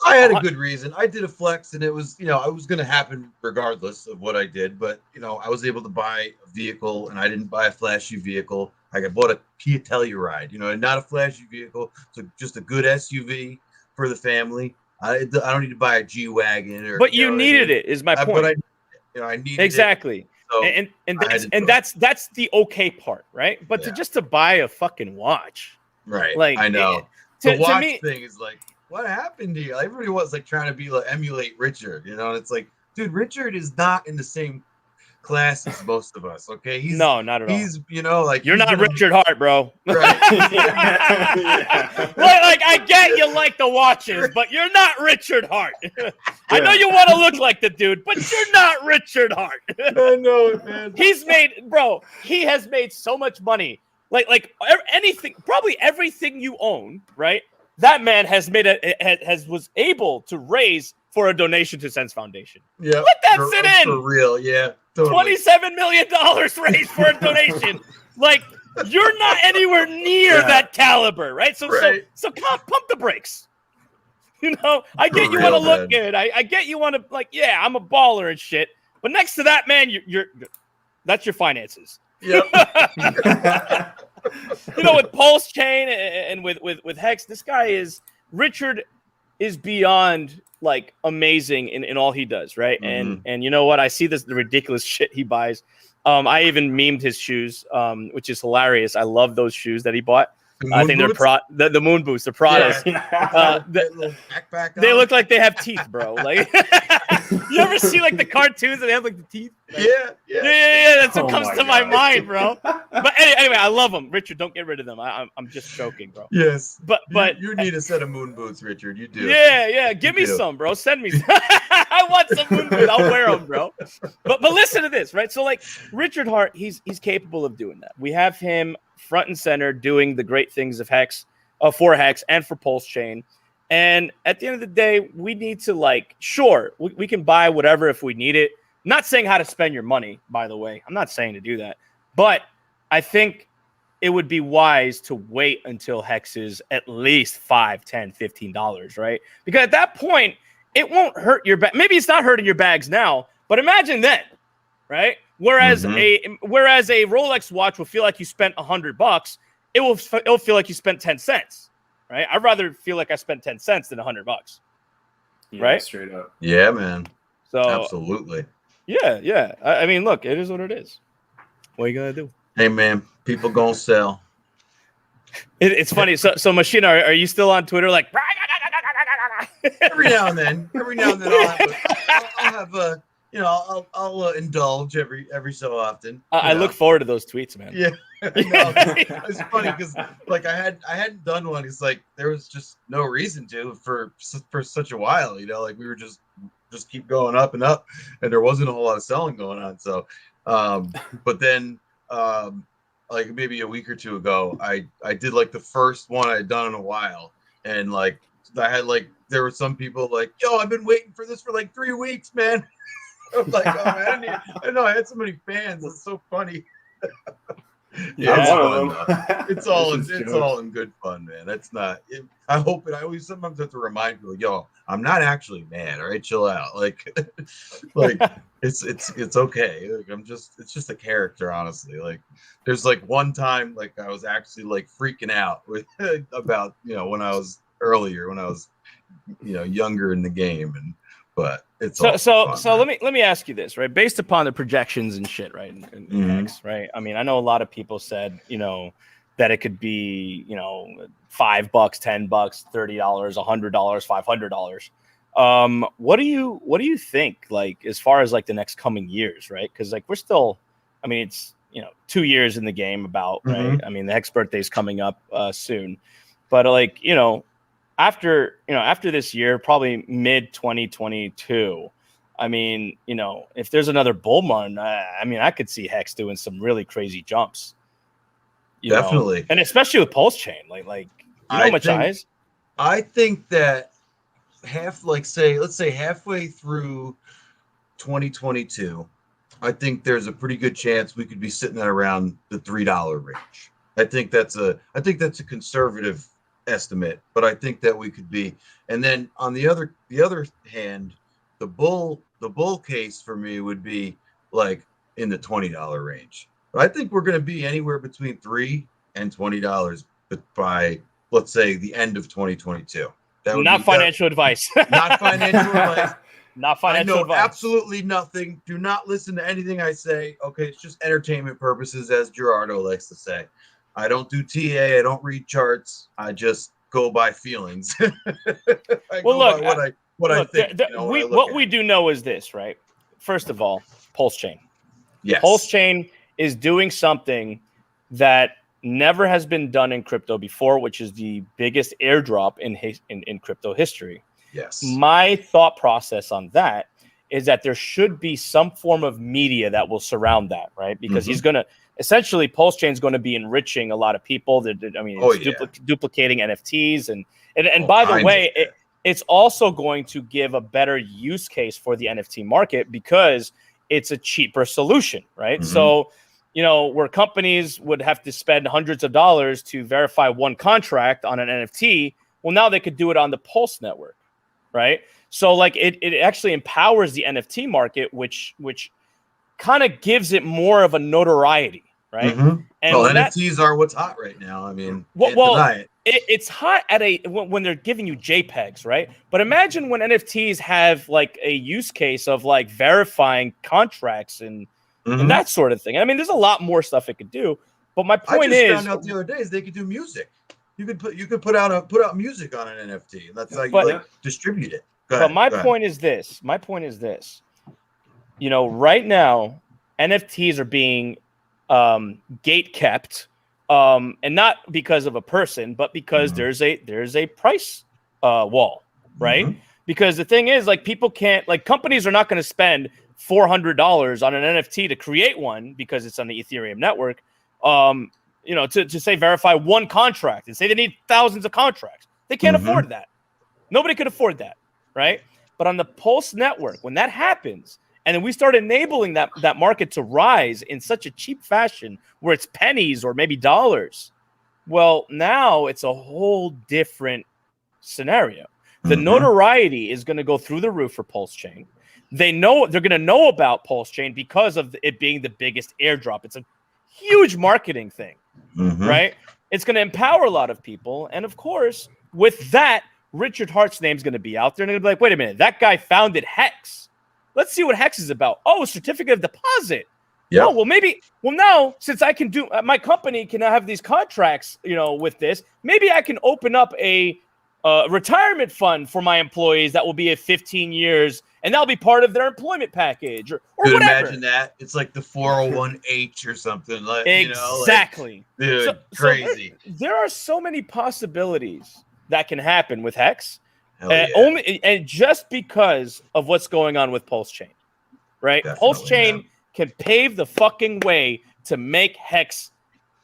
I had a good reason. I did a flex, and it was, it was going to happen regardless of what I did. But, I was able to buy a vehicle, and I didn't buy a flashy vehicle. I bought a Kia Telluride, not a flashy vehicle. So just a good SUV for the family. I don't need to buy a G-Wagon. But you needed it, is my point. But I needed exactly. it. So and that's the okay part, right? But to buy a fucking watch. Right. Like, I know. The watch thing is like, what happened to you? Everybody was like trying to be like emulate Richard, and it's like, dude, Richard is not in the same class as most of us. Okay, not at all. He's like, you're not Richard Hart, bro. Right. Like, I get you like the watches, but you're not Richard Hart. I know you want to look like the dude, but you're not Richard Hart. I know it, man. He has made so much money. Like anything, probably everything you own, right? That man has was able to raise for a donation to Sense Foundation. Yeah, let that sit in. For real, yeah. Totally. $27 million raised for a donation. Like, you're not anywhere near that caliber, right? So pump the brakes. I get you want to look good. I get you want to, like, yeah, I'm a baller and shit. But next to that, man, that's your finances. Yep. With PulseChain and with Hex, this guy Richard is beyond, like, amazing in all he does, right? And you know what? I see the ridiculous shit he buys. I even memed his shoes, which is hilarious. I love those shoes that he bought. I think they're the moon boots, the Pradas. Yeah. They look like they have teeth, bro. Like, you ever see, like, the cartoons that they have, like, the teeth? Like, yeah. That's what comes to my mind, bro. But anyway, I love them. Richard, don't get rid of them. I'm just joking, bro. Yes. But you need a set of moon boots, Richard. You do. Yeah. Give me some, bro. Send me some. I want some moon boots. I'll wear them, bro. But listen to this, right? So, like, Richard Hart, he's capable of doing that. We have him front and center doing the great things of Hex, for Hex and for PulseChain. And at the end of the day, we need to, like, sure, we can buy whatever if we need it. I'm not saying how to spend your money, by the way. I'm not saying to do that. But I think it would be wise to wait until Hex is at least $5, $10, $15, right? Because at that point, it won't hurt your bag. Maybe it's not hurting your bags now, but imagine then, right? Whereas a Rolex watch will feel like you spent $100, it'll feel like you spent 10 cents, right? I'd rather feel like I spent 10 cents than $100, right? Straight up. Yeah, man. So absolutely. Yeah. I mean, look, it is what it is. What are you gonna do? Hey, man, people gonna sell. It's funny. So Machina, are you still on Twitter? Like, every now and then, I'll have a. I'll indulge every so often. I look forward to those tweets, man. Yeah, it's funny because, like, I hadn't done one. It's like there was just no reason to for such a while. Like we were just keep going up and up, and there wasn't a whole lot of selling going on. So, but then, like maybe a week or two ago, I did like the first one I had done in a while, and like I had like there were some people like, yo, I've been waiting for this for like 3 weeks, man. I'm like, oh man, I know I had so many fans. It's so funny. Yeah, it's I'm fun, one though. of them. It's all in good fun, man. That's not. I hope it. I always sometimes have to remind people, yo, I'm not actually mad. All right, chill out. Like, like it's okay. Like, it's just a character, honestly. Like, there's like one time, like I was actually like freaking out with about when I was younger in the game, but it's so fun, let me ask you this, right? Based upon the projections and shit, right? In Hex, right? I mean, I know a lot of people said, that it could be, $5, $10, $30, $100, $500. What do you think, like, as far as like the next coming years, right? Because like we're still, I mean, it's 2 years in the game about, right? I mean, the Hex birthday is coming up soon, but like after this year, probably mid 2022. I mean, if there's another bull run, I mean, I could see Hex doing some really crazy jumps. Definitely, and especially with PulseChain, like how much eyes. I think that let's say halfway through 2022, I think there's a pretty good chance we could be sitting at around the $3 range. I think that's a conservative estimate, but I think that we could be. And then on the other hand, the bull case for me would be like in the $20 range. But I think we're going to be anywhere between $3 and $20 by, let's say, the end of 2022. That would not financial advice. Not financial advice. Not financial I know advice. Absolutely nothing. Do not listen to anything I say. Okay, it's just entertainment purposes, as Gerardo likes to say. I don't do TA. I don't read charts. I just go by feelings. I think. What we do know is this, right? First of all, PulseChain. Yes. PulseChain is doing something that never has been done in crypto before, which is the biggest airdrop in crypto history. Yes. My thought process on that is that there should be some form of media that will surround that, right? Because he's going to essentially, PulseChain is going to be enriching a lot of people. Duplicating NFTs and by the way, it's also going to give a better use case for the NFT market because it's a cheaper solution, right? So, where companies would have to spend hundreds of dollars to verify one contract on an NFT, well, now they could do it on the Pulse network, right? So, like, it actually empowers the NFT market, which kind of gives it more of a notoriety, right? And NFTs are what's hot right now. I mean, it's hot when they're giving you JPEGs, right? But imagine when NFTs have like a use case of like verifying contracts and that sort of thing. I mean, there's a lot more stuff it could do. But my point found out the other day is they could do music. You could put out music on an NFT, and that's how you distribute it. But my point is this. Right now, NFTs are being gate kept, and not because of a person, but because there's a price wall, right? Because the thing is, like, people can't, like, companies are not going to spend $400 on an NFT to create one because it's on the Ethereum network. To say verify one contract and say they need thousands of contracts. They can't afford that. Nobody could afford that, right? But on the Pulse network, when that happens, and then we start enabling that market to rise in such a cheap fashion where it's pennies or maybe dollars, well, now it's a whole different scenario. The notoriety is going to go through the roof for PulseChain. They're going to know about PulseChain because of it being the biggest airdrop. It's a huge marketing thing, right? It's going to empower a lot of people. And of course, with that, Richard Hart's name's going to be out there. And they're going to be like, wait a minute, that guy founded Hex. Let's see what Hex is about. Oh, a certificate of deposit. Yeah. Oh, well, now, since I can do, my company can have these contracts, with this, maybe I can open up a retirement fund for my employees that will be at 15 years, and that'll be part of their employment package or whatever. Imagine that. It's like the 401h or something. Like, exactly. Dude, crazy. So there are so many possibilities that can happen with Hex. And just because of what's going on with PulseChain, right? PulseChain can pave the fucking way to make Hex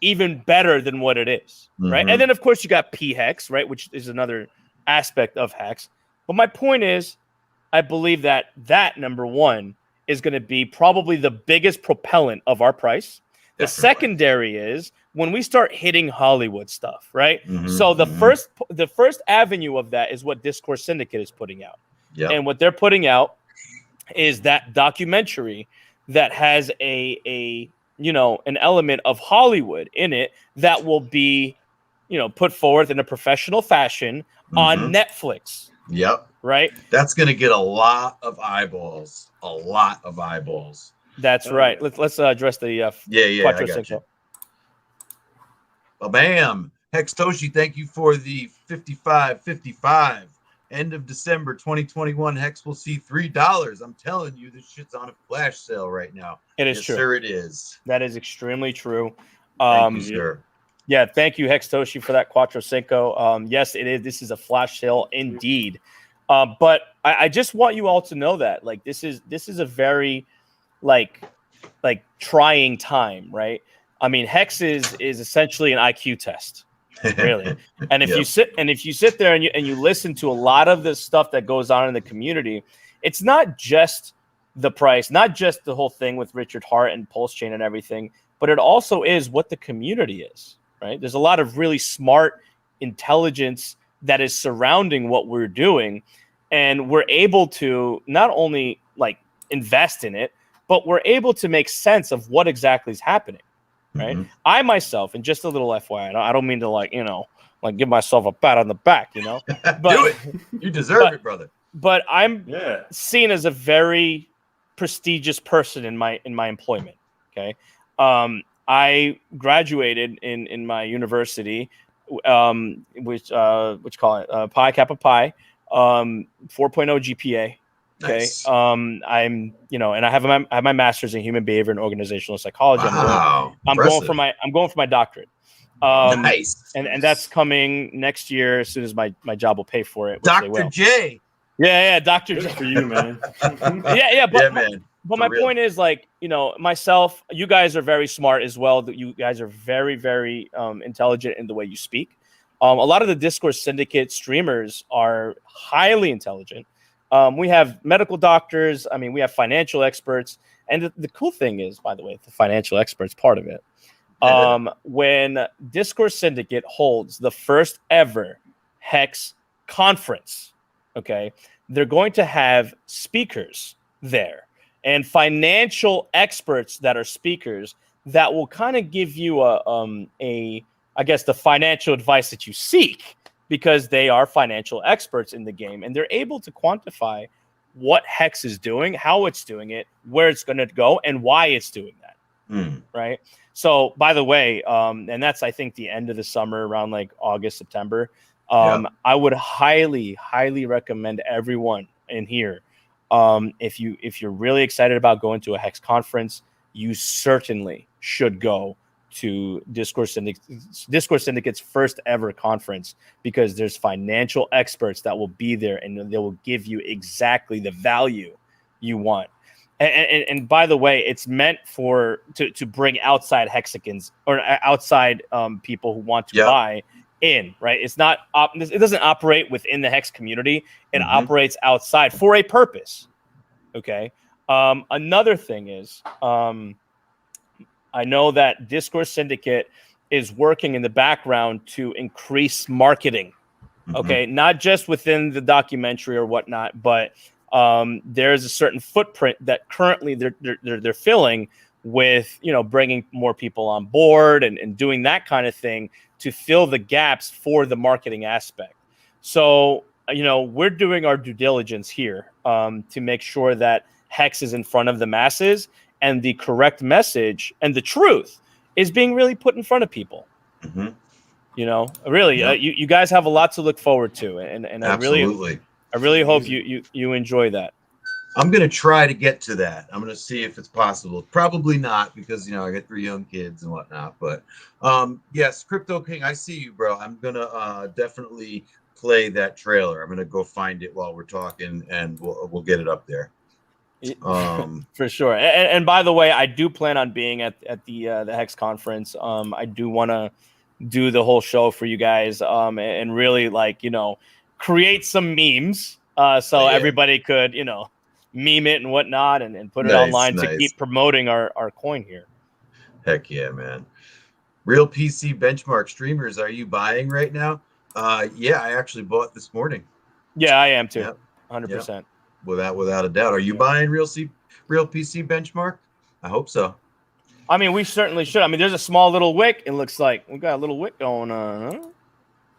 even better than what it is, right? And then, of course, you got P-Hex, right, which is another aspect of Hex. But my point is, I believe that number one is going to be probably the biggest propellant of our price. The secondary is when we start hitting Hollywood stuff, right? Mhm, So the first avenue of that is what Discourse Syndicate is putting out. Yep. And what they're putting out is that documentary that has a an element of Hollywood in it that will be, put forth in a professional fashion on Netflix. Yep. Right. That's going to get a lot of eyeballs. A lot of eyeballs. That's right. Let's address the I got you. Bam. Hextoshi, thank you for the 55.55. End of December 2021. Hex will see $3. I'm telling you, this shit's on a flash sale right now. It is true. Sir, it is. That is extremely true. Thank you, sir. Yeah, thank you, Hextoshi, for that Quattro Cinco. Yes, it is. This is a flash sale indeed. But I just want you all to know that, like, this is a very like trying time, right? I mean, Hex is essentially an IQ test, really. And if you sit there and you listen to a lot of the stuff that goes on in the community, it's not just the price, not just the whole thing with Richard Hart and PulseChain and everything, but it also is what the community is, right? There's a lot of really smart intelligence that is surrounding what we're doing, and we're able to not only like invest in it, but we're able to make sense of what exactly is happening, right? I myself, and just a little FYI, I don't mean to like give myself a pat on the back, but do it. You deserve it, brother. But I'm seen as a very prestigious person in my employment. Okay, I graduated in my university, which call it Pi Kappa Pi, 4.0 GPA. Okay. Nice. I'm, and I have my master's in human behavior and organizational psychology. Wow. I'm going for my doctorate. Nice. And that's coming next year as soon as my job will pay for it. Dr. J. Yeah, Dr. Good J. for you, man. But my point is, like, myself, you guys are very smart as well. You guys are very, very intelligent in the way you speak. A lot of the Discourse Syndicate streamers are highly intelligent. We have medical doctors. I mean, we have financial experts. And the cool thing is, by the way, the financial experts part of it. When Discourse Syndicate holds the first ever Hex conference, okay, they're going to have speakers there and financial experts that are speakers that will kind of give you I guess the financial advice that you seek, because they are financial experts in the game and they're able to quantify what Hex is doing, how it's doing it, where it's going to go, and why it's doing that. Right. So, by the way, and that's, I think, the end of the summer, around like August, September. I would highly, highly recommend everyone in here. If you're really excited about going to a Hex conference, you certainly should go to Discourse Syndicate's first ever conference, because there's financial experts that will be there and they will give you exactly the value you want. And by the way, it's meant to bring outside Hexicans or outside people who want to buy in, right? It's not it doesn't operate within the Hex community. It operates outside for a purpose. Okay. Another thing is, I know that Discourse Syndicate is working in the background to increase marketing. Okay, not just within the documentary or whatnot, but there's a certain footprint that currently they're filling with, bringing more people on board and doing that kind of thing to fill the gaps for the marketing aspect. So, we're doing our due diligence here to make sure that Hex is in front of the masses and the correct message and the truth is being really put in front of people. Really, you guys have a lot to look forward to, and Absolutely. I really hope you enjoy that. I'm going to try to get to that. I'm going to see if it's possible. Probably not, because, I got 3 young kids and whatnot. But yes, Crypto King, I see you, bro. I'm going to definitely play that trailer. I'm going to go find it while we're talking, and we'll get it up there. For sure. And by the way, I do plan on being at the Hex conference. I do want to do the whole show for you guys, and really, like, create some memes, so everybody could, meme it and whatnot, and put it online to keep promoting our coin here. Heck yeah, man. Real PC benchmark streamers, are you buying right now? Yeah, I actually bought this morning. Yeah, I am too. Yep. 100%. Yep. Without a doubt. Are you buying real PC benchmark? I hope so. I mean, we certainly should. I mean, there's a small little wick. It looks like we got a little wick going on. Huh?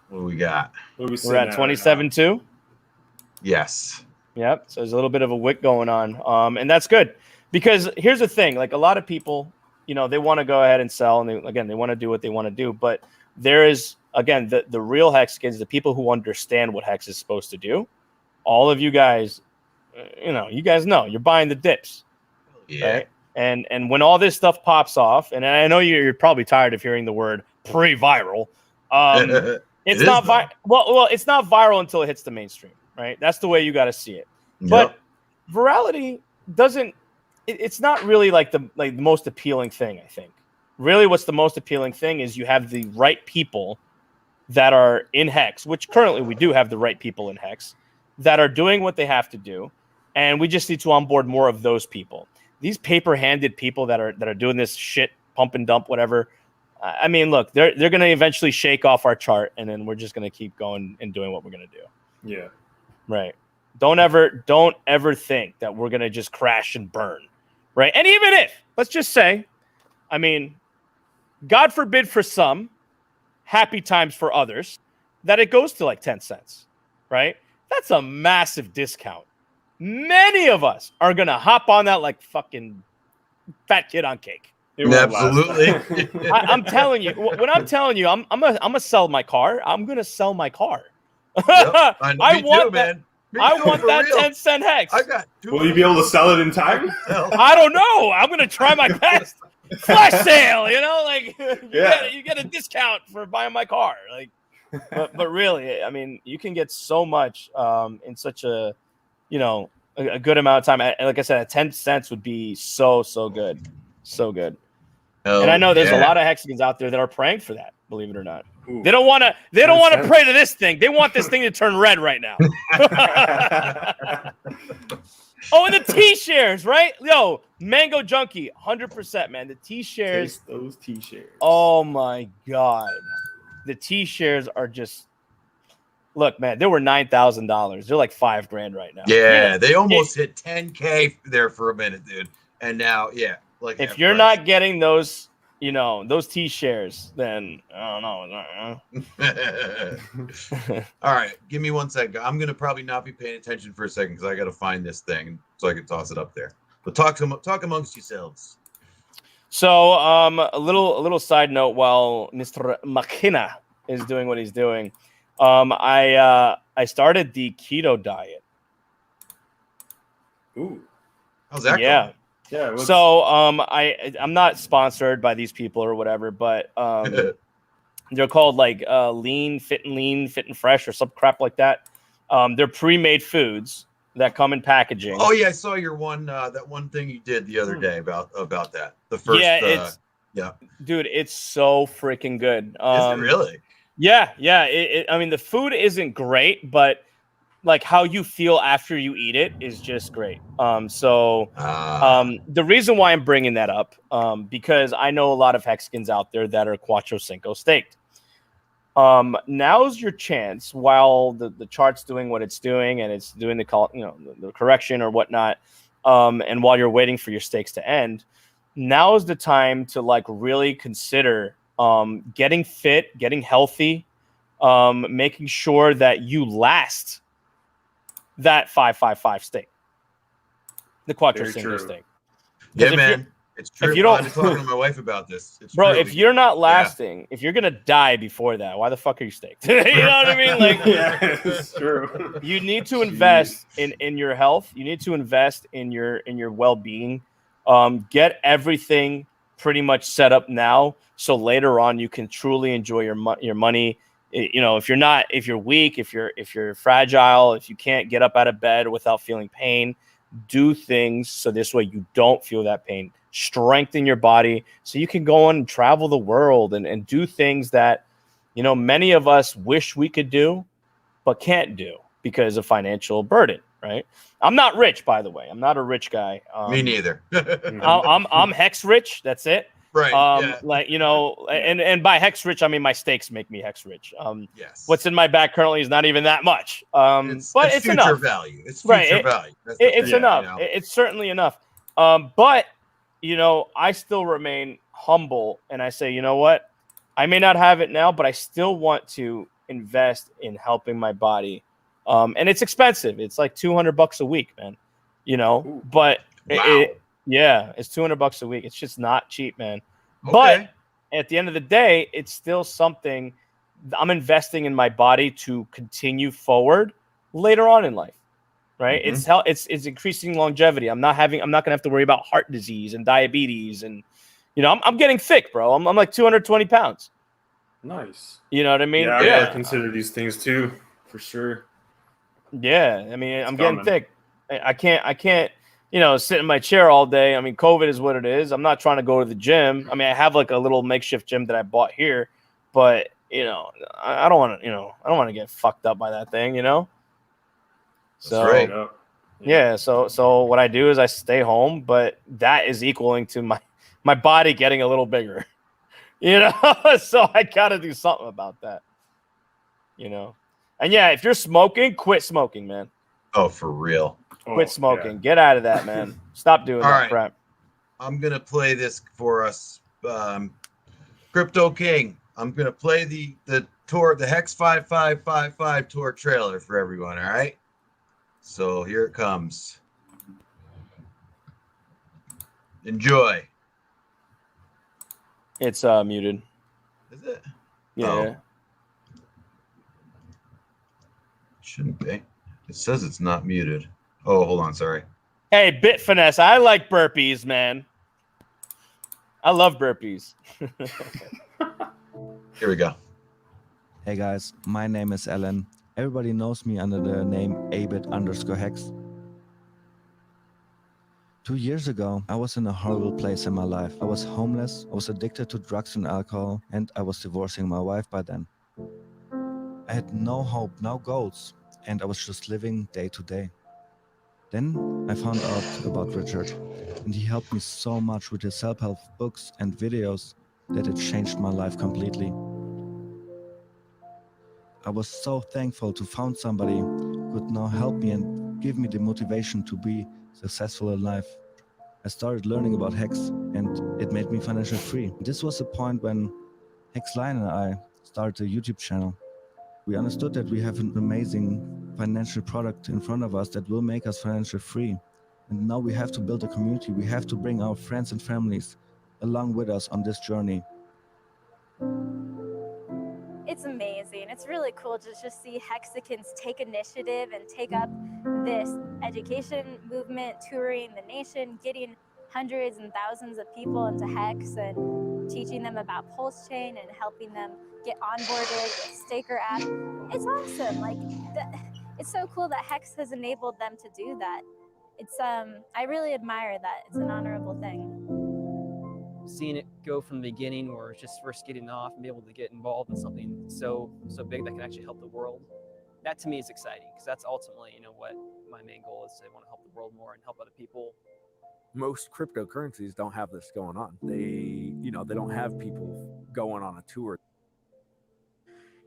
What do we got? We're at 27.2. Yes. Yep. So there's a little bit of a wick going on, and that's good because here's the thing: like a lot of people, they want to go ahead and sell, and they want to do what they want to do. But there is again the real Hexicans, the people who understand what Hex is supposed to do. All of you guys, you guys know you're buying the dips. Yeah. Right? And when all this stuff pops off, and I know you're probably tired of hearing the word pre-viral. It's not well, it's not viral until it hits the mainstream, right? That's the way you got to see it. Yep. But virality doesn't. It's not really like the most appealing thing. I think really what's the most appealing thing is you have the right people that are in Hex, which currently we do have the right people in Hex that are doing what they have to do, and we just need to onboard more of those people. These paper-handed people that are doing this shit, pump and dump, whatever. I mean, look, they're going to eventually shake off our chart, and then we're just going to keep going and doing what we're going to do. Yeah. Right. Don't ever think that we're going to just crash and burn. Right. And even if, let's just say, I mean, God forbid for some, happy times for others, that it goes to like 10 cents. Right. That's a massive discount. Many of us are going to hop on that like fucking fat kid on cake. Absolutely. I'm telling you, when I'm telling you, I'm gonna sell my car. I'm gonna sell my car. Yep. I want that. I want that real. 10-cent Hex. I got. Will you be able to sell it in time? I don't know. I'm gonna try my best. Flash sale, like you get a discount for buying my car. Like, but really, I mean, you can get so much in such a good amount of time. Like I said, 10 cents would be so good, so good. And I know there's a lot of Hexicans out there that are praying for that. Believe it or not, Ooh. they don't want to pray to this thing. They want this thing to turn red right now. Oh, and the T-shares, right? Yo, Mango Junkie, 100%, man. The T-shares. Taste those T-shares. Oh my God, the T-shares are just. Look, man, they were $9,000. They're like $5,000 right now. Yeah, they almost hit 10K there for a minute, dude. And now, like if you're not getting those, those T-shares, then I don't know. All right, give me 1 second. I'm gonna probably not be paying attention for a second because I gotta find this thing so I can toss it up there. But talk amongst yourselves. So, a little side note while Mr. Machina is doing what he's doing. I started the keto diet. Ooh, how's that yeah. going? Yeah. So I'm not sponsored by these people or whatever, but they're called like fit and fresh or some crap like that. They're pre-made foods that come in packaging. Oh yeah, I saw your one that one thing you did the other day about that. The first dude, it's so freaking good. Is it really? Yeah. I mean, the food isn't great, but like how you feel after you eat it is just great. The reason why I'm bringing that up, because I know a lot of Hexicans out there that are Cuatro Cinco staked. Now's your chance while the chart's doing what it's doing and it's doing the correction or whatnot, and while you're waiting for your stakes to end, now is the time to like really consider getting fit, getting healthy, making sure that you last that 555 stake, the Cuatro Cinco stake. Yeah, man, it's true. If you don't, I'm talking to my wife about this. It's bro, true. if you're not lasting, if you're gonna die before that, why the fuck are you staked? You know what I mean? Like, yeah, it's true. You need to invest in your health. You need to invest in your well-being. Get everything pretty much set up now, so later on you can truly enjoy your money. If you're weak, if you're fragile, if you can't get up out of bed without feeling pain, do things so this way you don't feel that pain. Strengthen your body so you can go on and travel the world and do things that, many of us wish we could do, but can't do because of financial burden, right? I'm not rich, by the way. I'm not a rich guy. Me neither. I'm Hex rich. That's it. Right. Yeah. Like, you know, and by hex rich, I mean my stakes make me hex rich. Yes. What's in my bag currently is not even that much. But it's future enough. value. It's future value. That's the it's thing, enough. You know? It's certainly enough. But you know, I still remain humble, and I say, you know what? I may not have it now, but I still want to invest in helping my body. And it's expensive. It's like $200 a week, man. You know, Ooh. but Wow. yeah, it's $200 a week. It's just not cheap, man. Okay. But at the end of the day, it's still something I'm investing in my body to continue forward later on in life. Right? Mm-hmm. It's increasing longevity. I'm not gonna have to worry about heart disease and diabetes, and you know, I'm getting thick, bro. I'm like 220 pounds. Nice. You know what I mean? Yeah, I consider these things too, for sure. Yeah, I mean, I'm getting thick. I can't, you know, sit in my chair all day. I mean, COVID is what it is. I'm not trying to go to the gym. I mean, I have like a little makeshift gym that I bought here, but you know, I don't want to, you know, I don't want to get fucked up by that thing, you know. So That's right. Yeah, so what I do is I stay home, but that is equaling to my body getting a little bigger. You know, so I got to do something about that. You know. And yeah, if you're smoking, quit smoking, man. Oh, for real. Quit smoking. Yeah. Get out of that, man. Stop doing that crap. I'm going to play this for us. Crypto King. I'm going to play the tour, the Hex 5555 tour trailer for everyone, all right? So here it comes. Enjoy. It's muted. Is it? Yeah. Oh. Shouldn't be. It says it's not muted. Oh, hold on. Sorry. Hey, Bit Finesse. I like burpees, man. I love burpees. Here we go. Hey guys, my name is Alan. Everybody knows me under the name abit_hex. 2 years ago, I was in a horrible place in my life. I was homeless, I was addicted to drugs and alcohol, and I was divorcing my wife by then. I had no hope, no goals, and I was just living day to day. Then I found out about Richard, and he helped me so much with his self-help books and videos that it changed my life completely. I was so thankful to find somebody who could now help me and give me the motivation to be successful in life. I started learning about Hex, and it made me financially free. This was the point when Hex Lion and I started a YouTube channel. We understood that we have an amazing financial product in front of us that will make us financially free. And now we have to build a community. We have to bring our friends and families along with us on this journey. It's amazing. It's really cool to just see HEXICANs take initiative and take up this education movement, touring the nation, getting hundreds and thousands of people into Hex and teaching them about PulseChain and helping them get onboarded with Staker app. It's awesome. Like, it's so cool that Hex has enabled them to do that. It's I really admire that. It's an honorable thing. Seeing it go from the beginning, where it's just first getting off and be able to get involved in something so big that can actually help the world, that to me is exciting, because that's ultimately, you know, what my main goal is. I want to help the world more and help other people. Most cryptocurrencies don't have this going on. They don't have people going on a tour.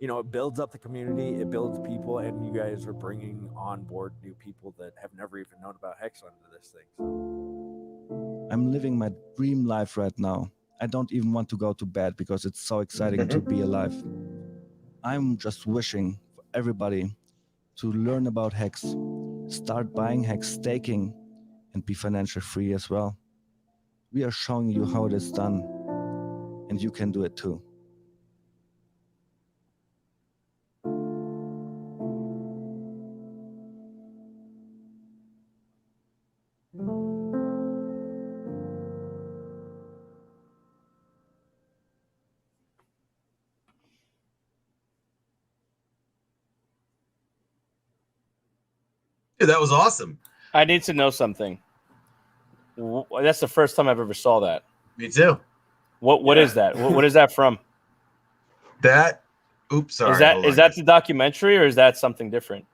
You know, it builds up the community, it builds people, and you guys are bringing on board new people that have never even known about Hex under this thing. So I'm living my dream life right now. I don't even want to go to bed because it's so exciting to be alive. I'm just wishing for everybody to learn about Hex, start buying Hex, staking, and be financially free as well. We are showing you how it is done, and you can do it too. Dude, that was awesome. I need to know something. That's the first time I've ever saw that. Me too. What is that? What is that from? That. Oops, sorry. Is that the documentary, or is that something different?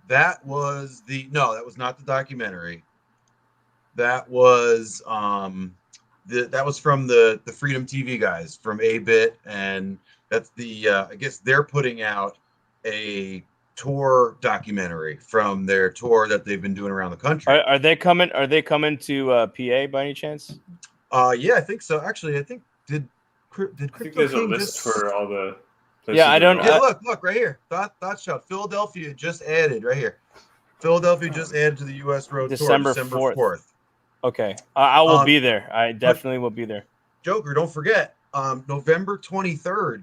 That was that was not the documentary. That was that was from the Freedom TV guys from A-Bit, and that's the I guess they're putting out a tour documentary from their tour that they've been doing around the country. Are they coming? Are they coming to PA by any chance? Yeah, I think so. Actually, I think did I think there's a King list for all the places. Yeah, I don't. Yeah, look right here. Thought Shot. Philadelphia just added right here. Philadelphia just added to the U.S. Road December Tour, December 4th. Okay, I will be there. I definitely will be there. Joker, don't forget, November 23rd.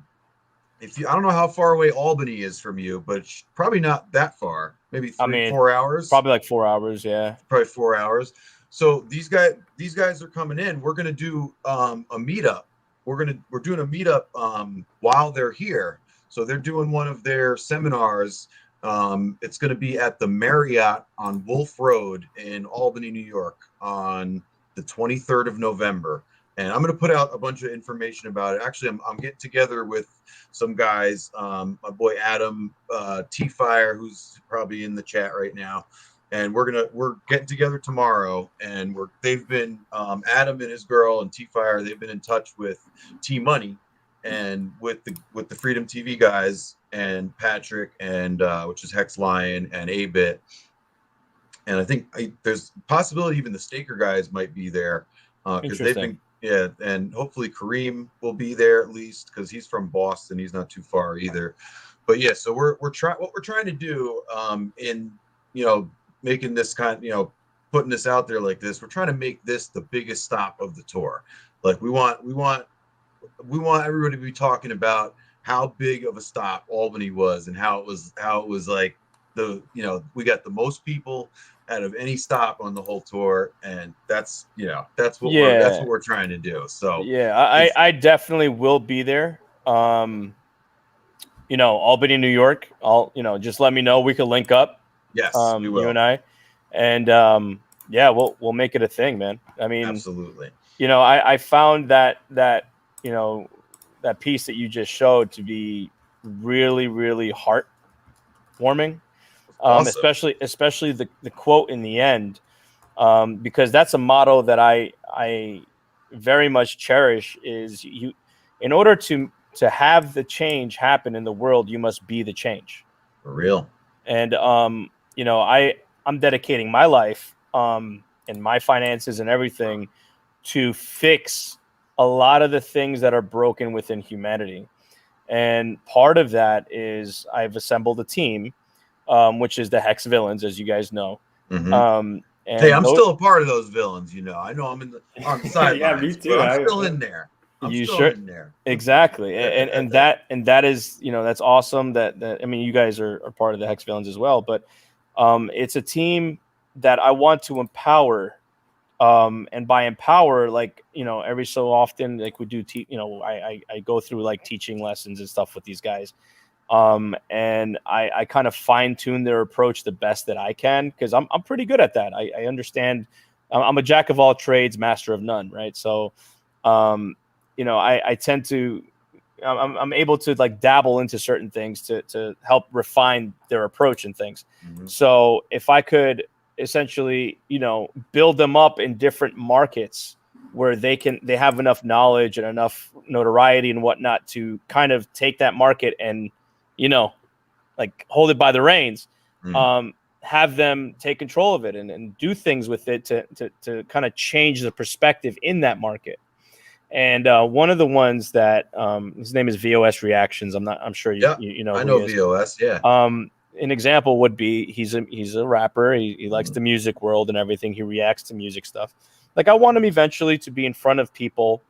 I don't know how far away Albany is from you, but it's probably not that far. Maybe 4 hours. Probably like 4 hours. Yeah, probably 4 hours. So these guys are coming in. We're gonna do a meetup. We're doing a meetup while they're here. So they're doing one of their seminars. It's going to be at the Marriott on Wolf Road in Albany, New York on the 23rd of November. And I'm going to put out a bunch of information about it. Actually, I'm getting together with some guys, my boy Adam T-Fire, who's probably in the chat right now. And we're getting together tomorrow, and they've been Adam and his girl and T-Fire, they've been in touch with T-Money and with the Freedom TV guys and Patrick and which is Hex Lion and A-Bit. And I think there's a possibility even the Staker guys might be there because they've been, and hopefully Kareem will be there at least because he's from Boston. He's not too far either. But yeah, so what we're trying to do in making this putting this out there like this, we're trying to make this the biggest stop of the tour. Like we want everybody to be talking about how big of a stop Albany was and how it was like we got the most people out of any stop on the whole tour, and that's what we're trying to do. So yeah, I definitely will be there. Albany, New York. Just let me know. We could link up. Yes, we will. You and I, and we'll make it a thing, man. I mean, absolutely. I found that piece that you just showed to be really, really heartwarming. Awesome. Especially the quote in the end, because that's a motto that I very much cherish. Is in order to have the change happen in the world, you must be the change. For real. And I'm dedicating my life and my finances and everything to fix a lot of the things that are broken within humanity. And part of that is I've assembled a team, which is the Hex Villains, as you guys know. Mm-hmm. Hey, I'm still a part of those villains. I know I'm on the side. Yeah, me too. I'm still in there. In there. Exactly. and that is, that's awesome that you guys are part of the Hex Villains as well, but it's a team that I want to empower. And by empower, every so often, like we do, I go through like teaching lessons and stuff with these guys. And I kind of fine tune their approach the best that I can, because I'm pretty good at that. I understand. I'm a jack of all trades, master of none. Right. So, I tend to, I'm able to like dabble into certain things to help refine their approach and things. Mm-hmm. So if I could essentially, build them up in different markets where they have enough knowledge and enough notoriety and whatnot to kind of take that market and, like hold it by the reins, have them take control of it and do things with it to kind of change the perspective in that market. And one of the ones that his name is VOS Reactions. I'm sure you know. I know VOS. Yeah. An example would be he's a rapper. He likes the music world and everything. He reacts to music stuff. Like I want him eventually to be in front of people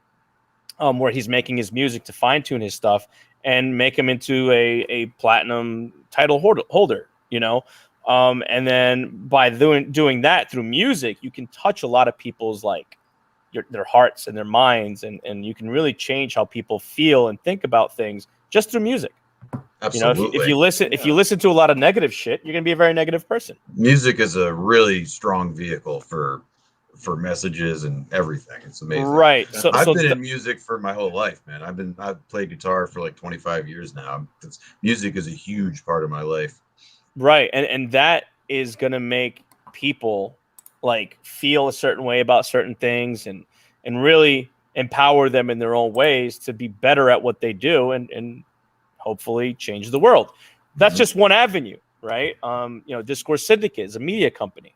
where he's making his music to fine tune his stuff and make him into a platinum title holder. And then by doing that through music, you can touch a lot of people's their hearts and their minds, and you can really change how people feel and think about things just through music. Absolutely. If you listen to a lot of negative shit, you're gonna be a very negative person. Music is a really strong vehicle for messages and everything. It's amazing. Right. I've been in music for my whole life, man. I've played guitar for like 25 years now. Music is a huge part of my life. Right, and that is gonna make people like feel a certain way about certain things, and and really empower them in their own ways to be better at what they do and hopefully change the world. That's just one avenue, right? Discourse Syndicate is a media company,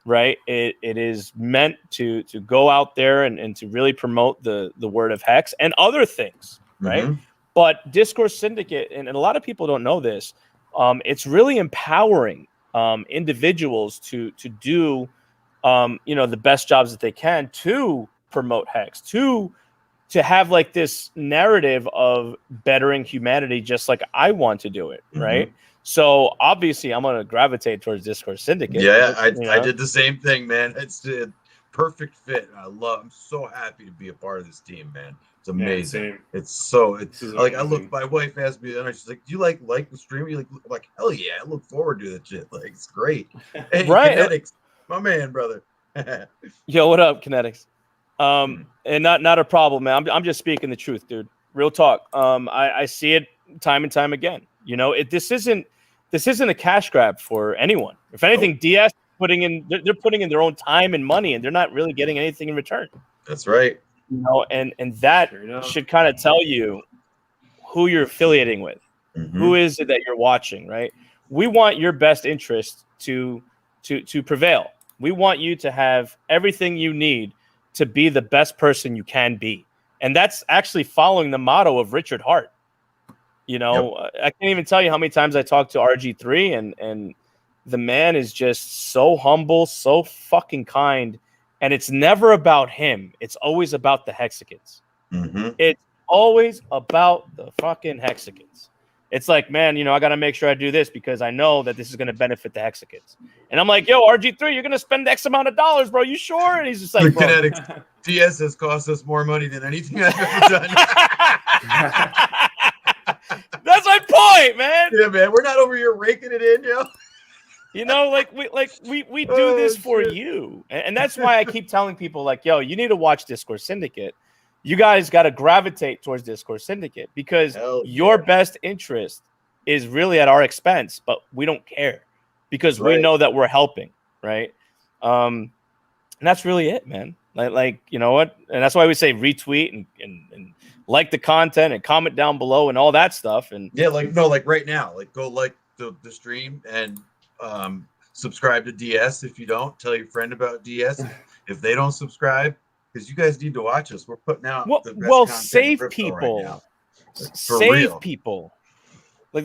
right? It is meant to go out there and to really promote the word of Hex and other things, right? But Discourse Syndicate, and a lot of people don't know this, it's really empowering individuals to do the best jobs that they can to promote Hex, to have like this narrative of bettering humanity, just like I want to do it, right? So obviously I'm going to gravitate towards Discourse Syndicate. Yeah, I did the same thing, man. It's a perfect fit. I'm so happy to be a part of this team, man. It's amazing. Yeah, it's like, I look, my wife asked me, and she's like, do you like the stream? You're like, hell yeah, I look forward to that shit. Like, it's great. Hey, right. KNTX, my man, brother. Yo, what up, KNTX? And not a problem, man. I'm just speaking the truth, dude. Real talk. I see it time and time again. This isn't a cash grab for anyone. If anything, DS they're putting in their own time and money, and they're not really getting anything in return. That's right. And that should kind of tell you who you're affiliating with. Who is it that you're watching, right? We want your best interest to prevail. We want you to have everything you need to be the best person you can be. And that's actually following the motto of Richard Hart. I can't even tell you how many times I talked to RG3, and the man is just so humble, so fucking kind. And it's never about him. It's always about the HEXICANs. It's always about the fucking HEXICANs. It's like, man, I got to make sure I do this because I know that this is going to benefit the HEXICANs. And I'm like, yo, RG3, you're going to spend X amount of dollars, bro. You sure? And he's just like, bro. KNTX, DS has cost us more money than anything I've ever done. That's my point, man. Yeah, man. We're not over here raking it in, yo. We do this for you. And that's why I keep telling people, like, yo, you need to watch Discourse Syndicate. You guys got to gravitate towards Discourse Syndicate because your best interest is really at our expense, but we don't care because we know that we're helping, right? And that's really it, man. Like you know what? And that's why we say retweet and like the content and comment down below and all that stuff. And like right now, like go like the stream and subscribe to DS. If you don't, tell your friend about DS. If they don't subscribe, because you guys need to watch us. We're putting out the best save people. Right now. Save real. People. Like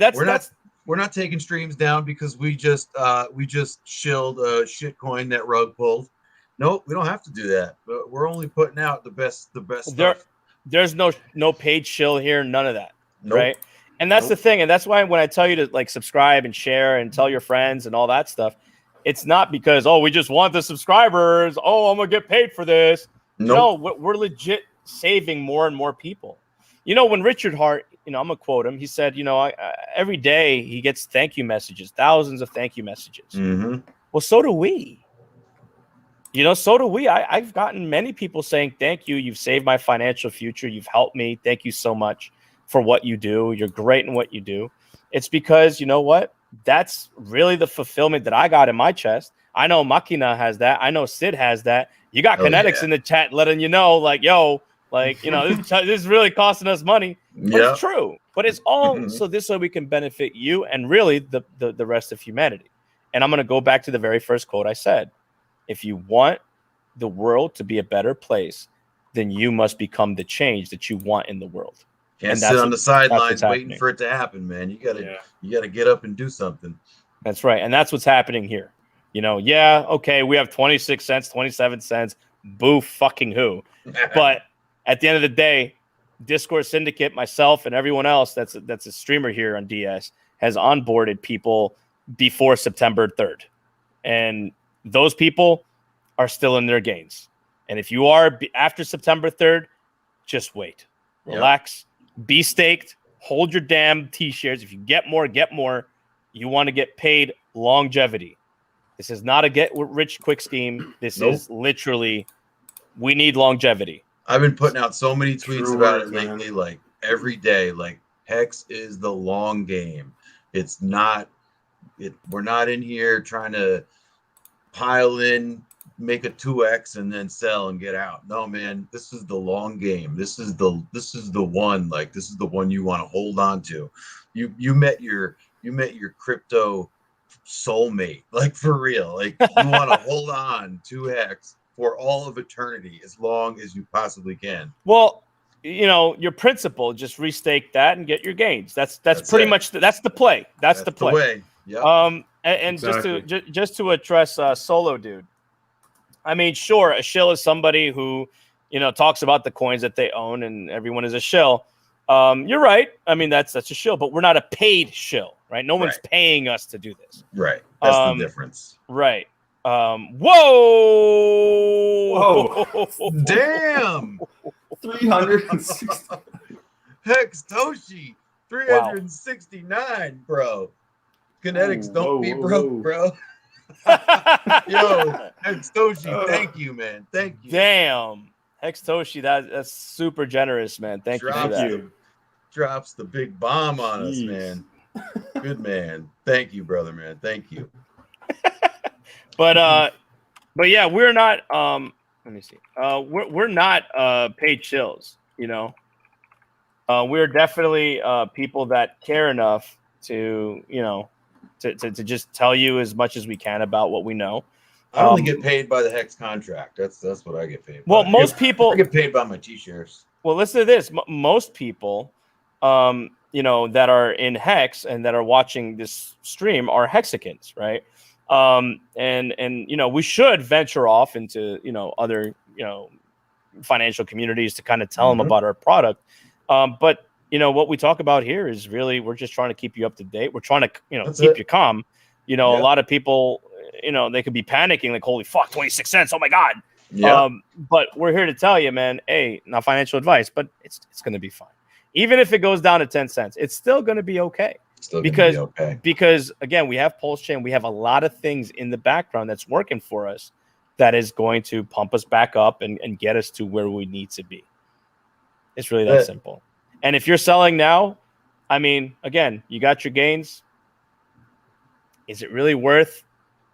we're not taking streams down because we just shilled a shitcoin that Rug pulled. Nope, we don't have to do that. But we're only putting out the best stuff. There's no paid shill here, none of that. Nope. Right? And that's the thing, and that's why when I tell you to like subscribe and share and tell your friends and all that stuff, it's not because we just want the subscribers. I'm gonna get paid for this. Nope. No, we're legit saving more and more people. When Richard Hart, I'm gonna quote him. He said, every day he gets thank you messages, thousands of thank you messages. Well, so do we. So do we. I've gotten many people saying, thank you. You've saved my financial future. You've helped me. Thank you so much for what you do. You're great in what you do. It's because, you know what? That's really the fulfillment that I got in my chest. I know Machina has that. I know Sid has that. You got KNTX in the chat letting you know, like, yo, like, this is really costing us money. But it's true. But it's all so this way we can benefit you and really the rest of humanity. And I'm going to go back to the very first quote I said. If you want the world to be a better place, then you must become the change that you want in the world. Can't sit on the sidelines waiting for it to happen, man. You gotta get up and do something. That's right. And that's what's happening here. Okay, we have 26 cents, 27 cents. Boo fucking who. But at the end of the day, Discourse Syndicate, myself, and everyone else that's a streamer here on DS has onboarded people before September 3rd. And those people are still in their gains. And if you are after September 3rd, just wait. Relax. Be staked. Hold your damn T-shares. If you get more, get more. You want to get paid longevity. This is not a get-rich quick scheme. This is literally, we need longevity. I've been putting out so many tweets about it lately, like every day. Like, Hex is the long game. It's not. We're not in here trying to pile in make a 2x and then sell and get out. No, man, this is the long game. This is the one. Like, this is the one you want to hold on to. You met your crypto soulmate, like, for real. Like, you want to hold on to Hex for all of eternity as long as you possibly can. Well, you know, your principal, just restake that and get your gains. That's pretty much that's the play. That's the play. Way. Yep. And Exactly. just to address Solo Dude. I mean, sure, a shill is somebody who, you know, talks about the coins that they own, and everyone is a shill. You're right. I mean, that's a shill, but we're not a paid shill, right? No one's paying us to do this. Right. That's the difference. Right. Whoa! Damn! 360. Hex Toshi, 369, bro. KNTX don't be broke, bro. Yo, Hex Toshi, thank you, man. Thank you. Damn. Hex Toshi, that's super generous, man. Thank you for that. Drops the big bomb on us, man. Good man. Thank you, brother, man. Thank you. But yeah, we're not let me see. We're not paid shills, you know. We're definitely people that care enough to, you know, to just tell you as much as we can about what we know. I only get paid by the Hex contract. That's what I get paid. Well, by. most people I get paid by my t-shirts. Well, listen to this. Most people, you know, that are in Hex and that are watching this stream are HEXICANs, right? And you know, we should venture off into, you know, other, you know, financial communities to kind of tell them about our product. But you know, what we talk about here is really, we're just trying to keep you up to date. We're trying to, you know, keep you calm. You know, a lot of people, you know, they could be panicking like, holy fuck, 26 cents. Oh my God. Yeah. But we're here to tell you, man, hey, not financial advice, but it's going to be fine. Even if it goes down to 10 cents, it's still going to be okay. Because again, we have PulseChain. We have a lot of things in the background that's working for us that is going to pump us back up and get us to where we need to be. It's really that simple. And if you're selling now, I mean, again, you got your gains. Is it really worth,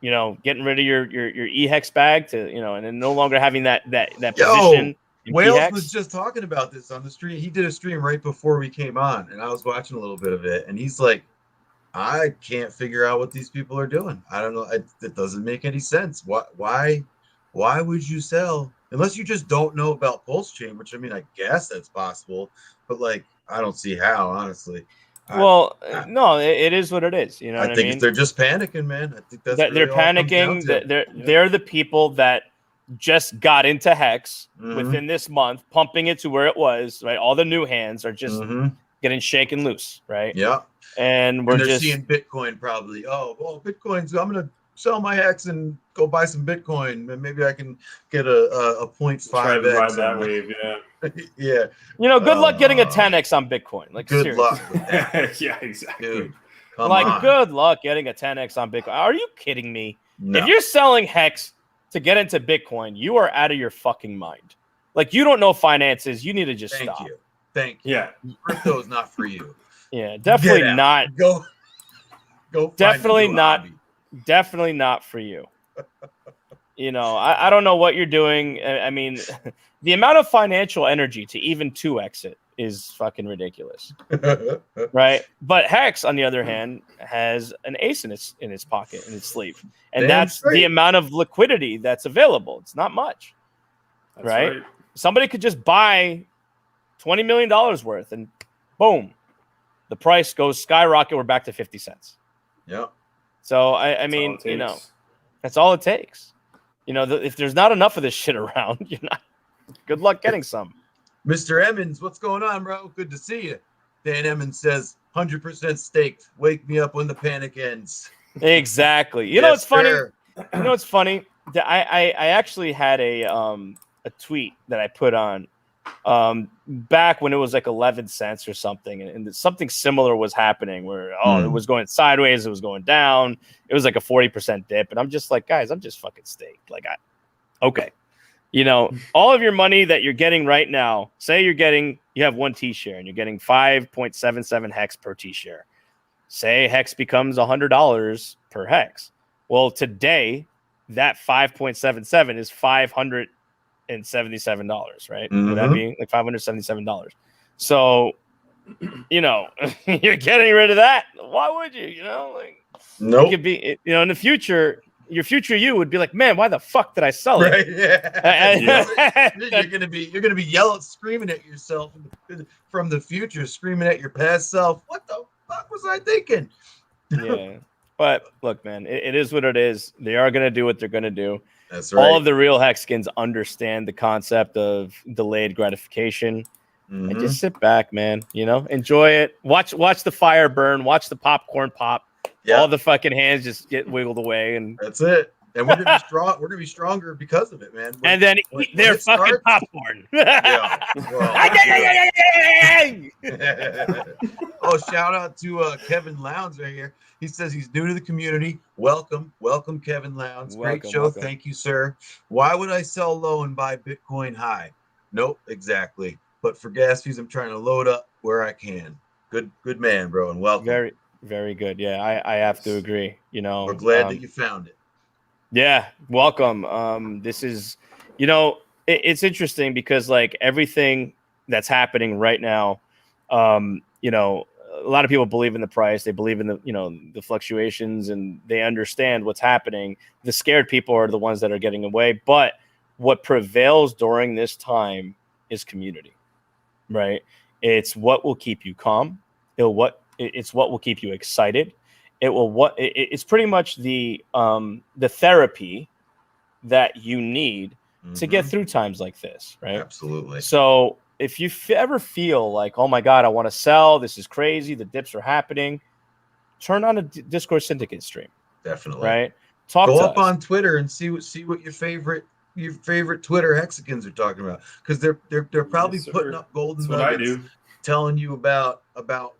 you know, getting rid of your EHEX bag to, you know, and then no longer having that position? Wales was just talking about this on the stream. He did a stream right before we came on, and I was watching a little bit of it, and he's like, I can't figure out what these people are doing. I don't know. It doesn't make any sense. Why would you sell? Unless you just don't know about PulseChain, which, I mean, I guess that's possible, but like, I don't see how, honestly. Well, no, it is what it is. You know, I think they're just panicking, man. I think that's they're panicking. They're the people that just got into Hex within this month, pumping it to where it was. Right, all the new hands are just getting shaken loose. Right. Yeah. And they're just seeing Bitcoin probably. Oh, Bitcoin's. I'm gonna sell my Hex and go buy some Bitcoin, and maybe I can get a 0.5x. Ride that wave, yeah. Yeah. You know, good luck getting a 10x on Bitcoin. Like, good seriously. luck with that. Yeah, exactly. Dude, good luck getting a 10x on Bitcoin. Are you kidding me? No. If you're selling Hex to get into Bitcoin, you are out of your fucking mind. Like, you don't know finances. You need to just stop. Thank you. Yeah. Crypto is not for you. Yeah, definitely not. Go. Definitely not. Definitely not for you. You know, I don't know what you're doing. I mean, the amount of financial energy to even 2x it is fucking ridiculous. Right? But Hex, on the other hand, has an ace in its pocket, in its sleeve. And that's the amount of liquidity that's available. It's not much. Right? Somebody could just buy $20 million worth and boom, the price goes skyrocket. We're back to 50 cents. Yep. So, I mean, you know, that's all it takes. You know, if there's not enough of this shit around, you're not. Good luck getting some. Mr. Emmons, what's going on, bro? Good to see you. Dan Emmons says 100% staked. Wake me up when the panic ends. Exactly. You know, it's funny. You know, it's funny that I actually had a tweet that I put on back when it was like 11 cents or something, and something similar was happening where it was going sideways, it was going down, it was like a 40% dip, and I'm just like, guys, I'm just fucking staked. Like, okay, you know, all of your money that you're getting right now, say you have one T-share and you're getting 5.77 Hex per T-share. Say Hex becomes $100 per Hex. Well, today that 5.77 is $577, right? Would that be like $577? So, you know, you're getting rid of that. Why would you? You know, like, nope. It could be, you know, in the future, your future you would be like, man, why the fuck did I sell it? Right, yeah. You're gonna be yelling, screaming at yourself from the future, screaming at your past self. What the fuck was I thinking? Yeah, but look, man, it is what it is. They are gonna do what they're gonna do. That's right. All of the real Hexicans understand the concept of delayed gratification. And just sit back, man. You know, enjoy it. Watch the fire burn. Watch the popcorn pop. All the fucking hands just get wiggled away, and that's it. And we're gonna be strong. We're gonna be stronger because of it, man. And then eat their fucking popcorn. Yeah. Oh, shout out to Kevin Lowndes right here. He says he's new to the community. Welcome, Kevin Lowndes. Great show. Welcome. Thank you, sir. Why would I sell low and buy Bitcoin high? Nope, exactly. But for gas fees, I'm trying to load up where I can. Good man, bro, and welcome. Very, very good. Yeah, I have to agree. You know, we're glad that you found it. Yeah, welcome. This is, you know, it's interesting because like everything that's happening right now, you know, a lot of people believe in the price. They believe in the, you know, the fluctuations, and they understand what's happening. The scared people are the ones that are getting away. But what prevails during this time is community. Right, it's what will keep you calm. It's what will keep you excited. It's pretty much the therapy that you need to get through times like this, right? Absolutely. So if you ever feel like, oh my God, I want to sell, this is crazy, the dips are happening, turn on a Discourse Syndicate stream. Definitely. Right. Go up on Twitter and see what your favorite Twitter Hexicans are talking about, because they're probably putting up golden nuggets, telling you about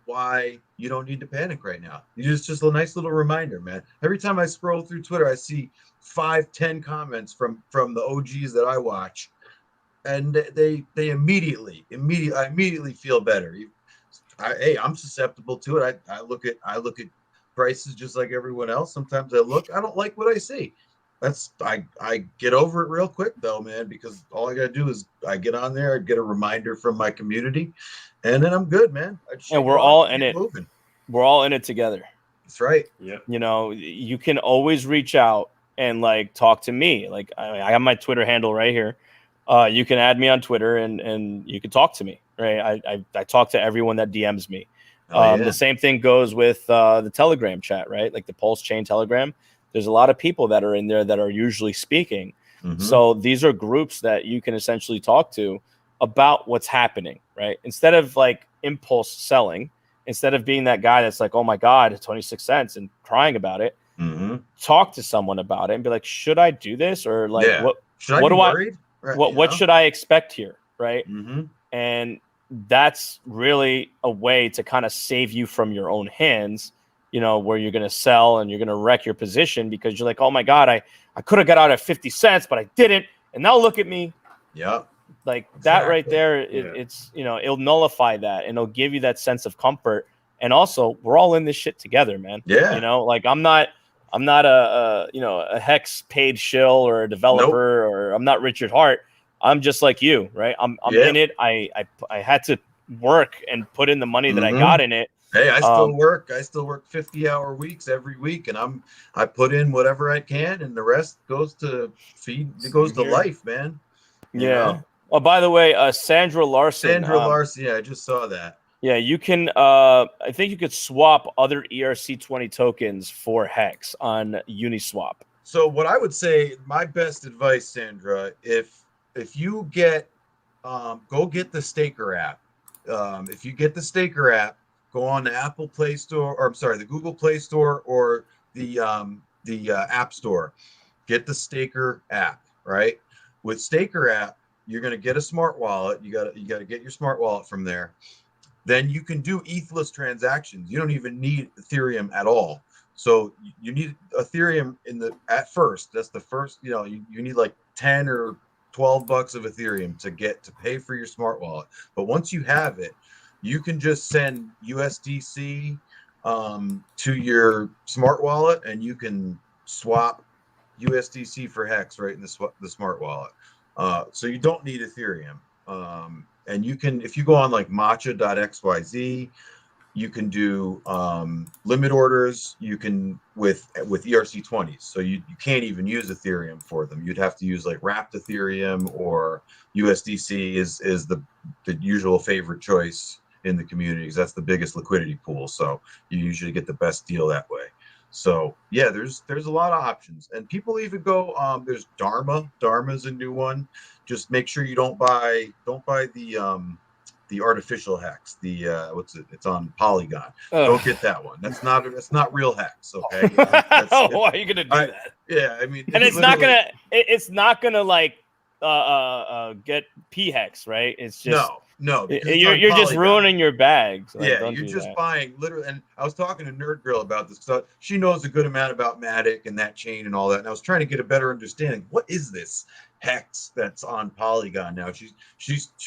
why you don't need to panic right now. It's just a nice little reminder, man. Every time I scroll through Twitter, I see 5-10 comments from the OGs that I watch, and they immediately I immediately feel better. Hey, I'm susceptible to it. I look at prices just like everyone else. Sometimes I don't like what I see. I get over it real quick though, man, because all I gotta do is I get on there, I get a reminder from my community, and then I'm good, man. And we're all in it. We're all in it together. That's right. Yeah. You know, you can always reach out and like talk to me. Like I have my Twitter handle right here. You can add me on Twitter and you can talk to me. Right. I talk to everyone that DMs me. The same thing goes with the Telegram chat, right? Like the PulseChain Telegram. There's a lot of people that are in there that are usually speaking. So these are groups that you can essentially talk to about what's happening, right? Instead of like impulse selling, instead of being that guy that's like, oh my God, 26 cents and crying about it, talk to someone about it and be like, should I do this? Or like, what should I expect here? Right. And that's really a way to kind of save you from your own hands, you know, where you're going to sell and you're going to wreck your position because you're like, oh my God, I could have got out at 50 cents, but I didn't. And now look at me. Yeah. Like that right there. It's, you know, it'll nullify that and it'll give you that sense of comfort. And also we're all in this shit together, man. Yeah. You know, like I'm not a you know, a Hex paid shill or a developer, or I'm not Richard Hart. I'm just like you, right? I'm in it. I had to work and put in the money that I got in it. Hey, I still work 50-hour weeks every week, and I put in whatever I can, and the rest goes to feed. It goes to life, man. You know? Oh, by the way, Sandra Larson. Yeah, I just saw that. Yeah, you can. I think you could swap other ERC20 tokens for Hex on Uniswap. So what I would say, my best advice, Sandra, if you get, go get the Staker app. If you get the Staker app, go on the Apple Play Store, or I'm sorry, the Google Play Store or the App Store. Get the Staker app, right? With Staker app, you're gonna get a smart wallet. You gotta get your smart wallet from there. Then you can do ethless transactions. You don't even need Ethereum at all. So you need Ethereum at first. That's the first. You know, you need like 10 or 12 bucks of Ethereum to pay for your smart wallet. But once you have it, you can just send USDC to your smart wallet, and you can swap USDC for Hex right in the smart wallet. So you don't need Ethereum. And you can, if you go on like matcha.xyz, you can do limit orders. You can with ERC20s. So you can't even use Ethereum for them. You'd have to use like wrapped Ethereum, or USDC is the usual favorite choice in the community, because that's the biggest liquidity pool. So you usually get the best deal that way. So yeah, there's a lot of options, and people even go. There's Dharma. Dharma's a new one. Just make sure you don't buy the artificial hex. The what's it? It's on Polygon. Don't get that one. That's not real hex. Okay. Why are you gonna do that? Yeah, I mean, and it's not gonna like get p hex, right? It's just no. You're just ruining your bags. Like, yeah, you're just buying literally. And I was talking to Nerd Girl about this, because she knows a good amount about Matic and that chain and all that. And I was trying to get a better understanding. What is this hex that's on Polygon now? She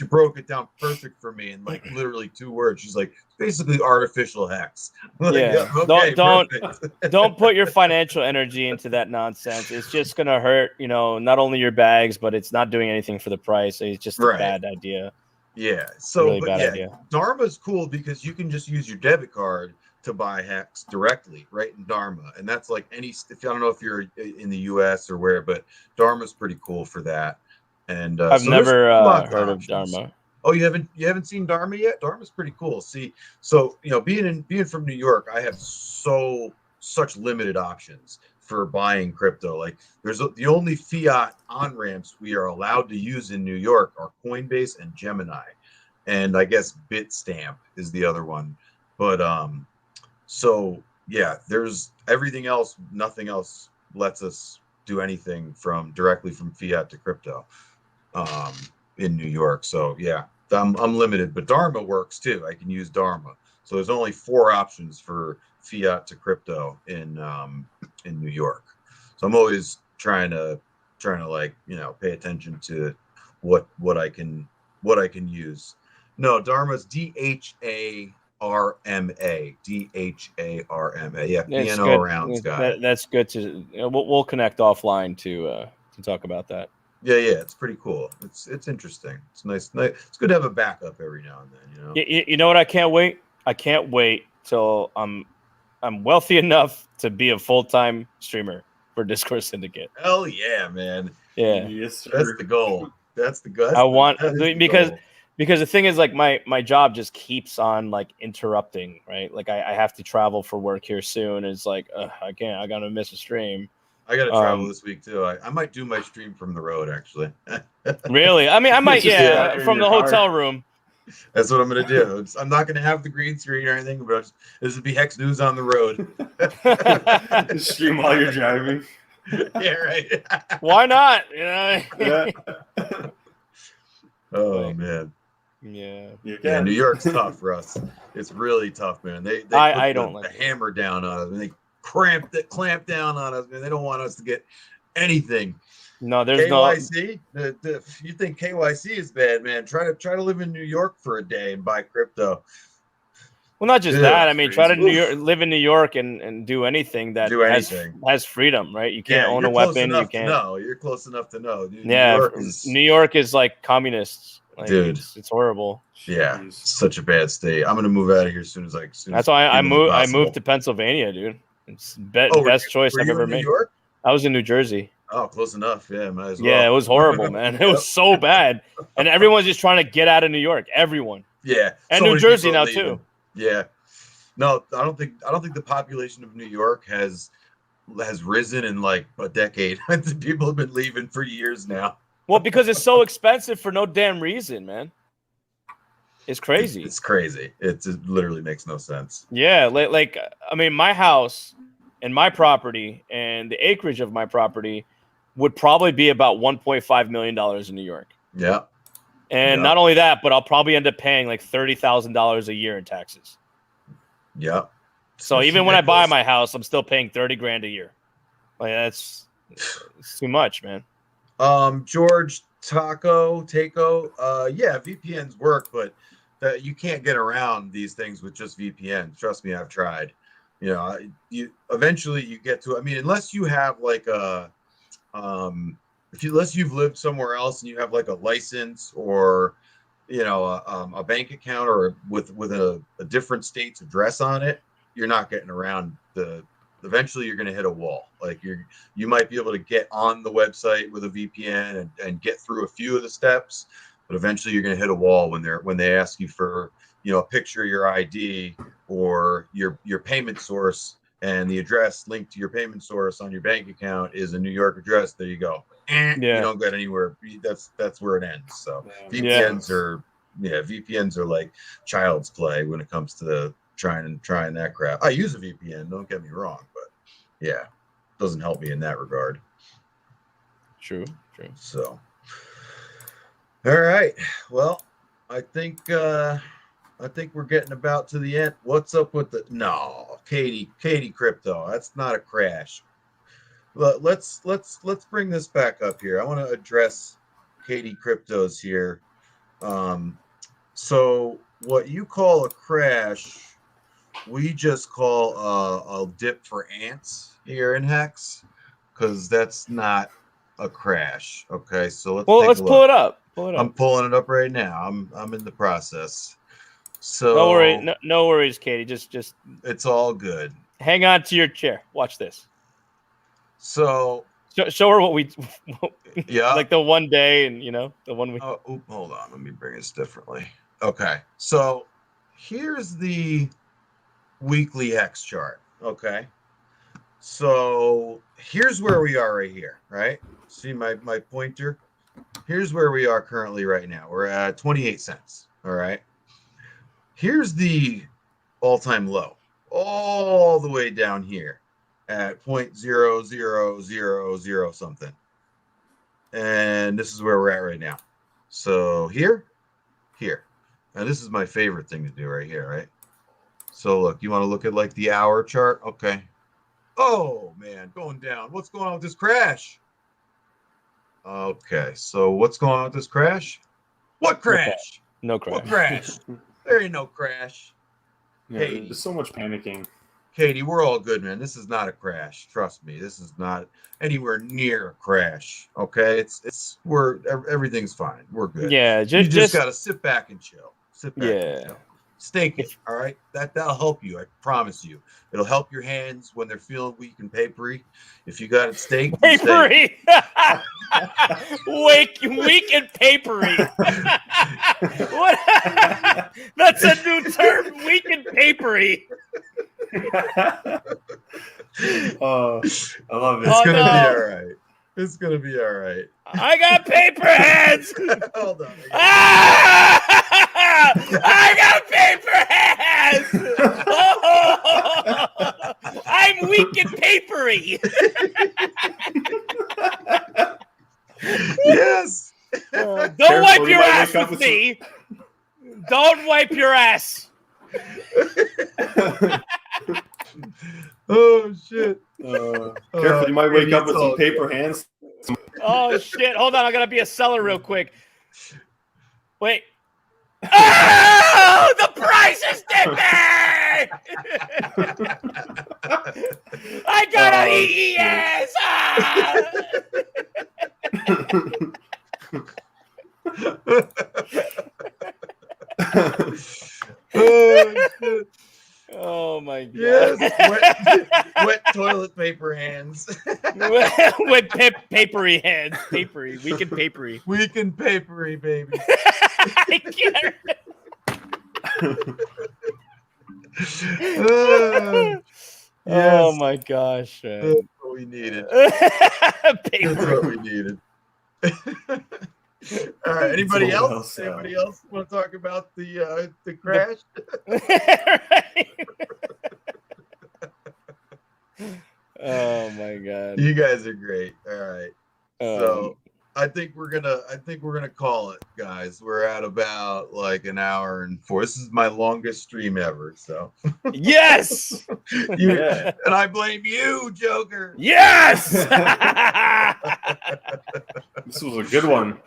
broke it down perfect for me in like literally 2 words. She's like, basically artificial hex. Like, yeah. Okay, don't put your financial energy into that nonsense. It's just gonna hurt, not only your bags, but it's not doing anything for the price. It's just a bad idea. Yeah. So really bad idea. Dharma's cool because you can just use your debit card to buy Hex directly right in Dharma. And that's like I don't know if you're in the US or where, but Dharma's pretty cool for that. And I've never heard of Dharma. Oh, you haven't seen Dharma yet? Dharma's pretty cool. See, so being from New York, I have such limited options for buying crypto. Like the only fiat on ramps we are allowed to use in New York are Coinbase and Gemini, and I guess Bitstamp is the other one. But so yeah, there's everything else. Nothing else lets us do anything directly from fiat to crypto in New York. So yeah, I'm limited, but Dharma works too. I can use Dharma. So there's only 4 options for fiat to crypto in New York. So I'm always trying to like, pay attention to what I can use. No, Dharma's DHARMA. DHARMA. Yeah, BNO rounds guy. That's good to. We'll connect offline to talk about that. Yeah, it's pretty cool. It's interesting. It's nice. It's good to have a backup every now and then. You know what? I can't wait. I can't wait till I'm wealthy enough to be a full-time streamer for Discourse Syndicate. Hell yeah, man. Yeah. Yes, that's the goal. That's the goal. Because the thing is, like, my job just keeps on like interrupting, right? Like I have to travel for work here soon. It's like I gotta miss a stream. I gotta travel this week too. I might do my stream from the road, actually. Really? I mean, I might from the hotel room. That's what I'm gonna do. I'm not gonna have the green screen or anything, but this would be Hex News on the road. Stream while you're driving. Yeah, right. Why not? Oh man. Yeah. New York's tough for us. It's really tough, man. They I don't like the hammer down on us, and they clamp down on us, man. They don't want us to get anything. No, there's KYC. You think KYC is bad, man? Try to live in New York for a day and buy crypto. Well, not just that. I mean, try to live in New York and do anything that has freedom, right? You can't own a weapon. You can't. No, you're close enough to know. Dude, yeah, New York is like communists. Like, dude, it's horrible. Yeah, such a bad state. I'm gonna move out of here as soon as That's why I moved to Pennsylvania, dude. It's best choice I've ever made. New York? I was in New Jersey. Oh, close enough. Yeah, might as well. Yeah, it was horrible, man. It was so bad, and everyone's just trying to get out of New York. Everyone. Yeah, and New Jersey now too. Yeah, no, I don't think the population of New York has risen in like a decade. People have been leaving for years now. Well, because it's so expensive for no damn reason, man. It's crazy. It's crazy. It literally makes no sense. Yeah, like I mean, my house and my property and the acreage of my property would probably be about $1.5 million in New York. Yeah. And not only that, but I'll probably end up paying like $30,000 a year in taxes. Yeah. So even when I buy my house, I'm still paying $30,000 a year. Like it's too much, man. George Taco, yeah, VPNs work, but you can't get around these things with just VPNs. Trust me, I've tried. You eventually you get to. I mean, unless you have like a unless you've lived somewhere else and you have like a license or a bank account or with a different state's address on it, you're not getting around eventually you're going to hit a wall. Like you might be able to get on the website with a VPN and get through a few of the steps, but eventually you're going to hit a wall when they ask you for a picture of your ID or your payment source, and the address linked to your payment source on your bank account is a New York address. There you go. You don't get anywhere. That's where it ends. So VPNs are like child's play when it comes to trying that crap. I use a VPN, don't get me wrong, but yeah, it doesn't help me in that regard. True. So, all right. Well, I think we're getting about to the end. What's up with Katie Crypto? That's not a crash. Let's bring this back up here. I want to address Katie Crypto's here. So what you call a crash, we just call a dip for ants here in Hex, because that's not a crash. Okay, so let's pull it up. I'm pulling it up right now. I'm in the process. So no worries, Katie. Just it's all good. Hang on to your chair. Watch this. So show her what we like the one day and the one we. Oh, hold on. Let me bring this differently. Okay, so here's the weekly Hex chart. Okay, so here's where we are right here. Right? See my pointer? Here's where we are currently right now. We're at 28 cents. All right. Here's the all-time low, all the way down here at 0.0000 something. And this is where we're at right now. So here. Now this is my favorite thing to do right here, right? So look, you want to look at like the hour chart? Okay. Oh man, going down. What's going on with this crash? Okay, so what's going on with this crash? What crash? No crash. What crash? There ain't no crash. Yeah, Katie. There's so much panicking. Katie, we're all good, man. This is not a crash. Trust me. This is not anywhere near a crash. Okay, everything's fine. We're good. Yeah, you just gotta sit back and chill. Sit back and chill. Stake it. All right, that'll help you. I promise you. It'll help your hands when they're feeling weak and papery. If you got it staked, papery. Weak and papery. What? That's a new term. Weak and papery. Oh, I love it. It's gonna be all right. It's gonna be all right. I got paper hands. Hold on. I got paper hands. Oh, I'm weak and papery. Yes. Don't wipe your ass with me. Don't wipe your ass. Oh shit. Careful, you might wake up with some paper hands. Oh shit. Hold on, I gotta be a seller real quick. Wait. Oh, the price is dipping! I got an EES! Oh shit. Oh my god! Yes, wet toilet paper hands. Wet papery hands, papery, weak and papery, baby. I can't. Oh my gosh! Man. That's what we needed. Paper. That's what we needed. All right. Anybody else? Anybody else want to talk about the crash? Oh my god! You guys are great. All right. So I think we're gonna call it, guys. We're at about like an hour and 4. This is my longest stream ever. So yes, and I blame you, Joker. Yes. This was a good one.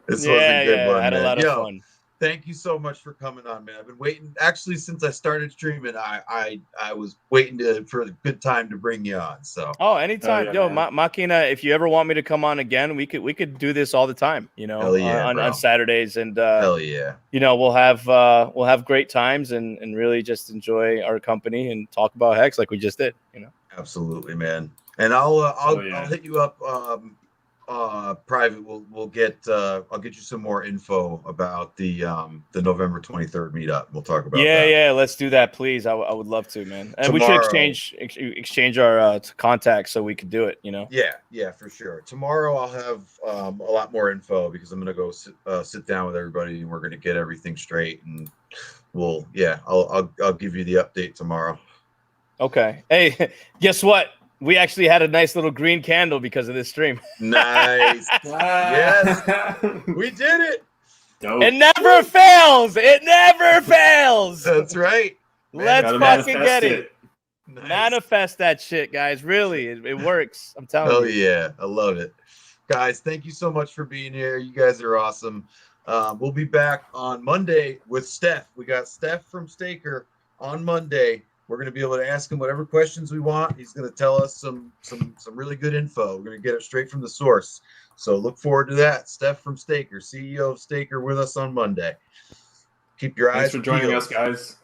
This was a good one. I had man. a lot of fun. Thank you so much for coming on, man. I've been waiting. Actually, since I started streaming, I was waiting for a good time to bring you on. So. Oh, anytime, Oh, yeah, yo, Machina. If you ever want me to come on again, we could do this all the time. You know, Hell yeah, on Saturdays, and hell yeah. you know, we'll have great times and really just enjoy our company and talk about Hex like we just did. You know. Absolutely, man. And I'll hit you up private. We'll get I'll get you some more info about the November 23rd meetup. We'll talk about that. Yeah, let's do that, please. I would love to, man. And Tomorrow, we should exchange our contacts so we could do it, you know. Yeah, for sure. Tomorrow I'll have a lot more info because I'm gonna go sit down with everybody and we're gonna get everything straight, and I'll give you the update tomorrow. Okay. Hey, guess what? We actually had a nice little green candle because of this stream. Nice. Yes, we did it. Dope. It never fails. It never fails. That's right. Let's Gotta fucking manifest get it. Nice. Manifest that shit, guys. Really, it works. I'm telling Oh you. yeah, I love it. Guys, thank you so much for being here. You guys are awesome. We'll be back on Monday with Steph. We got Steph from Staker on Monday. We're going to be able to ask him whatever questions we want. He's going to tell us some really good info. We're going to get it straight from the source. So look forward to that. Steph from Staker, CEO of Staker, with us on Monday. Keep your eyes Thanks for joining peeled. us, guys.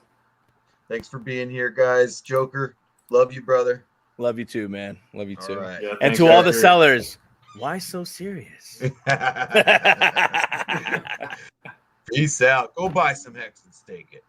Thanks for being here, guys. Joker, love you, brother. Love you too, man. Love you too. All right. Yeah, And thanks, to all the Joker. sellers, why so serious? Peace out. Go buy some Hex and stake it.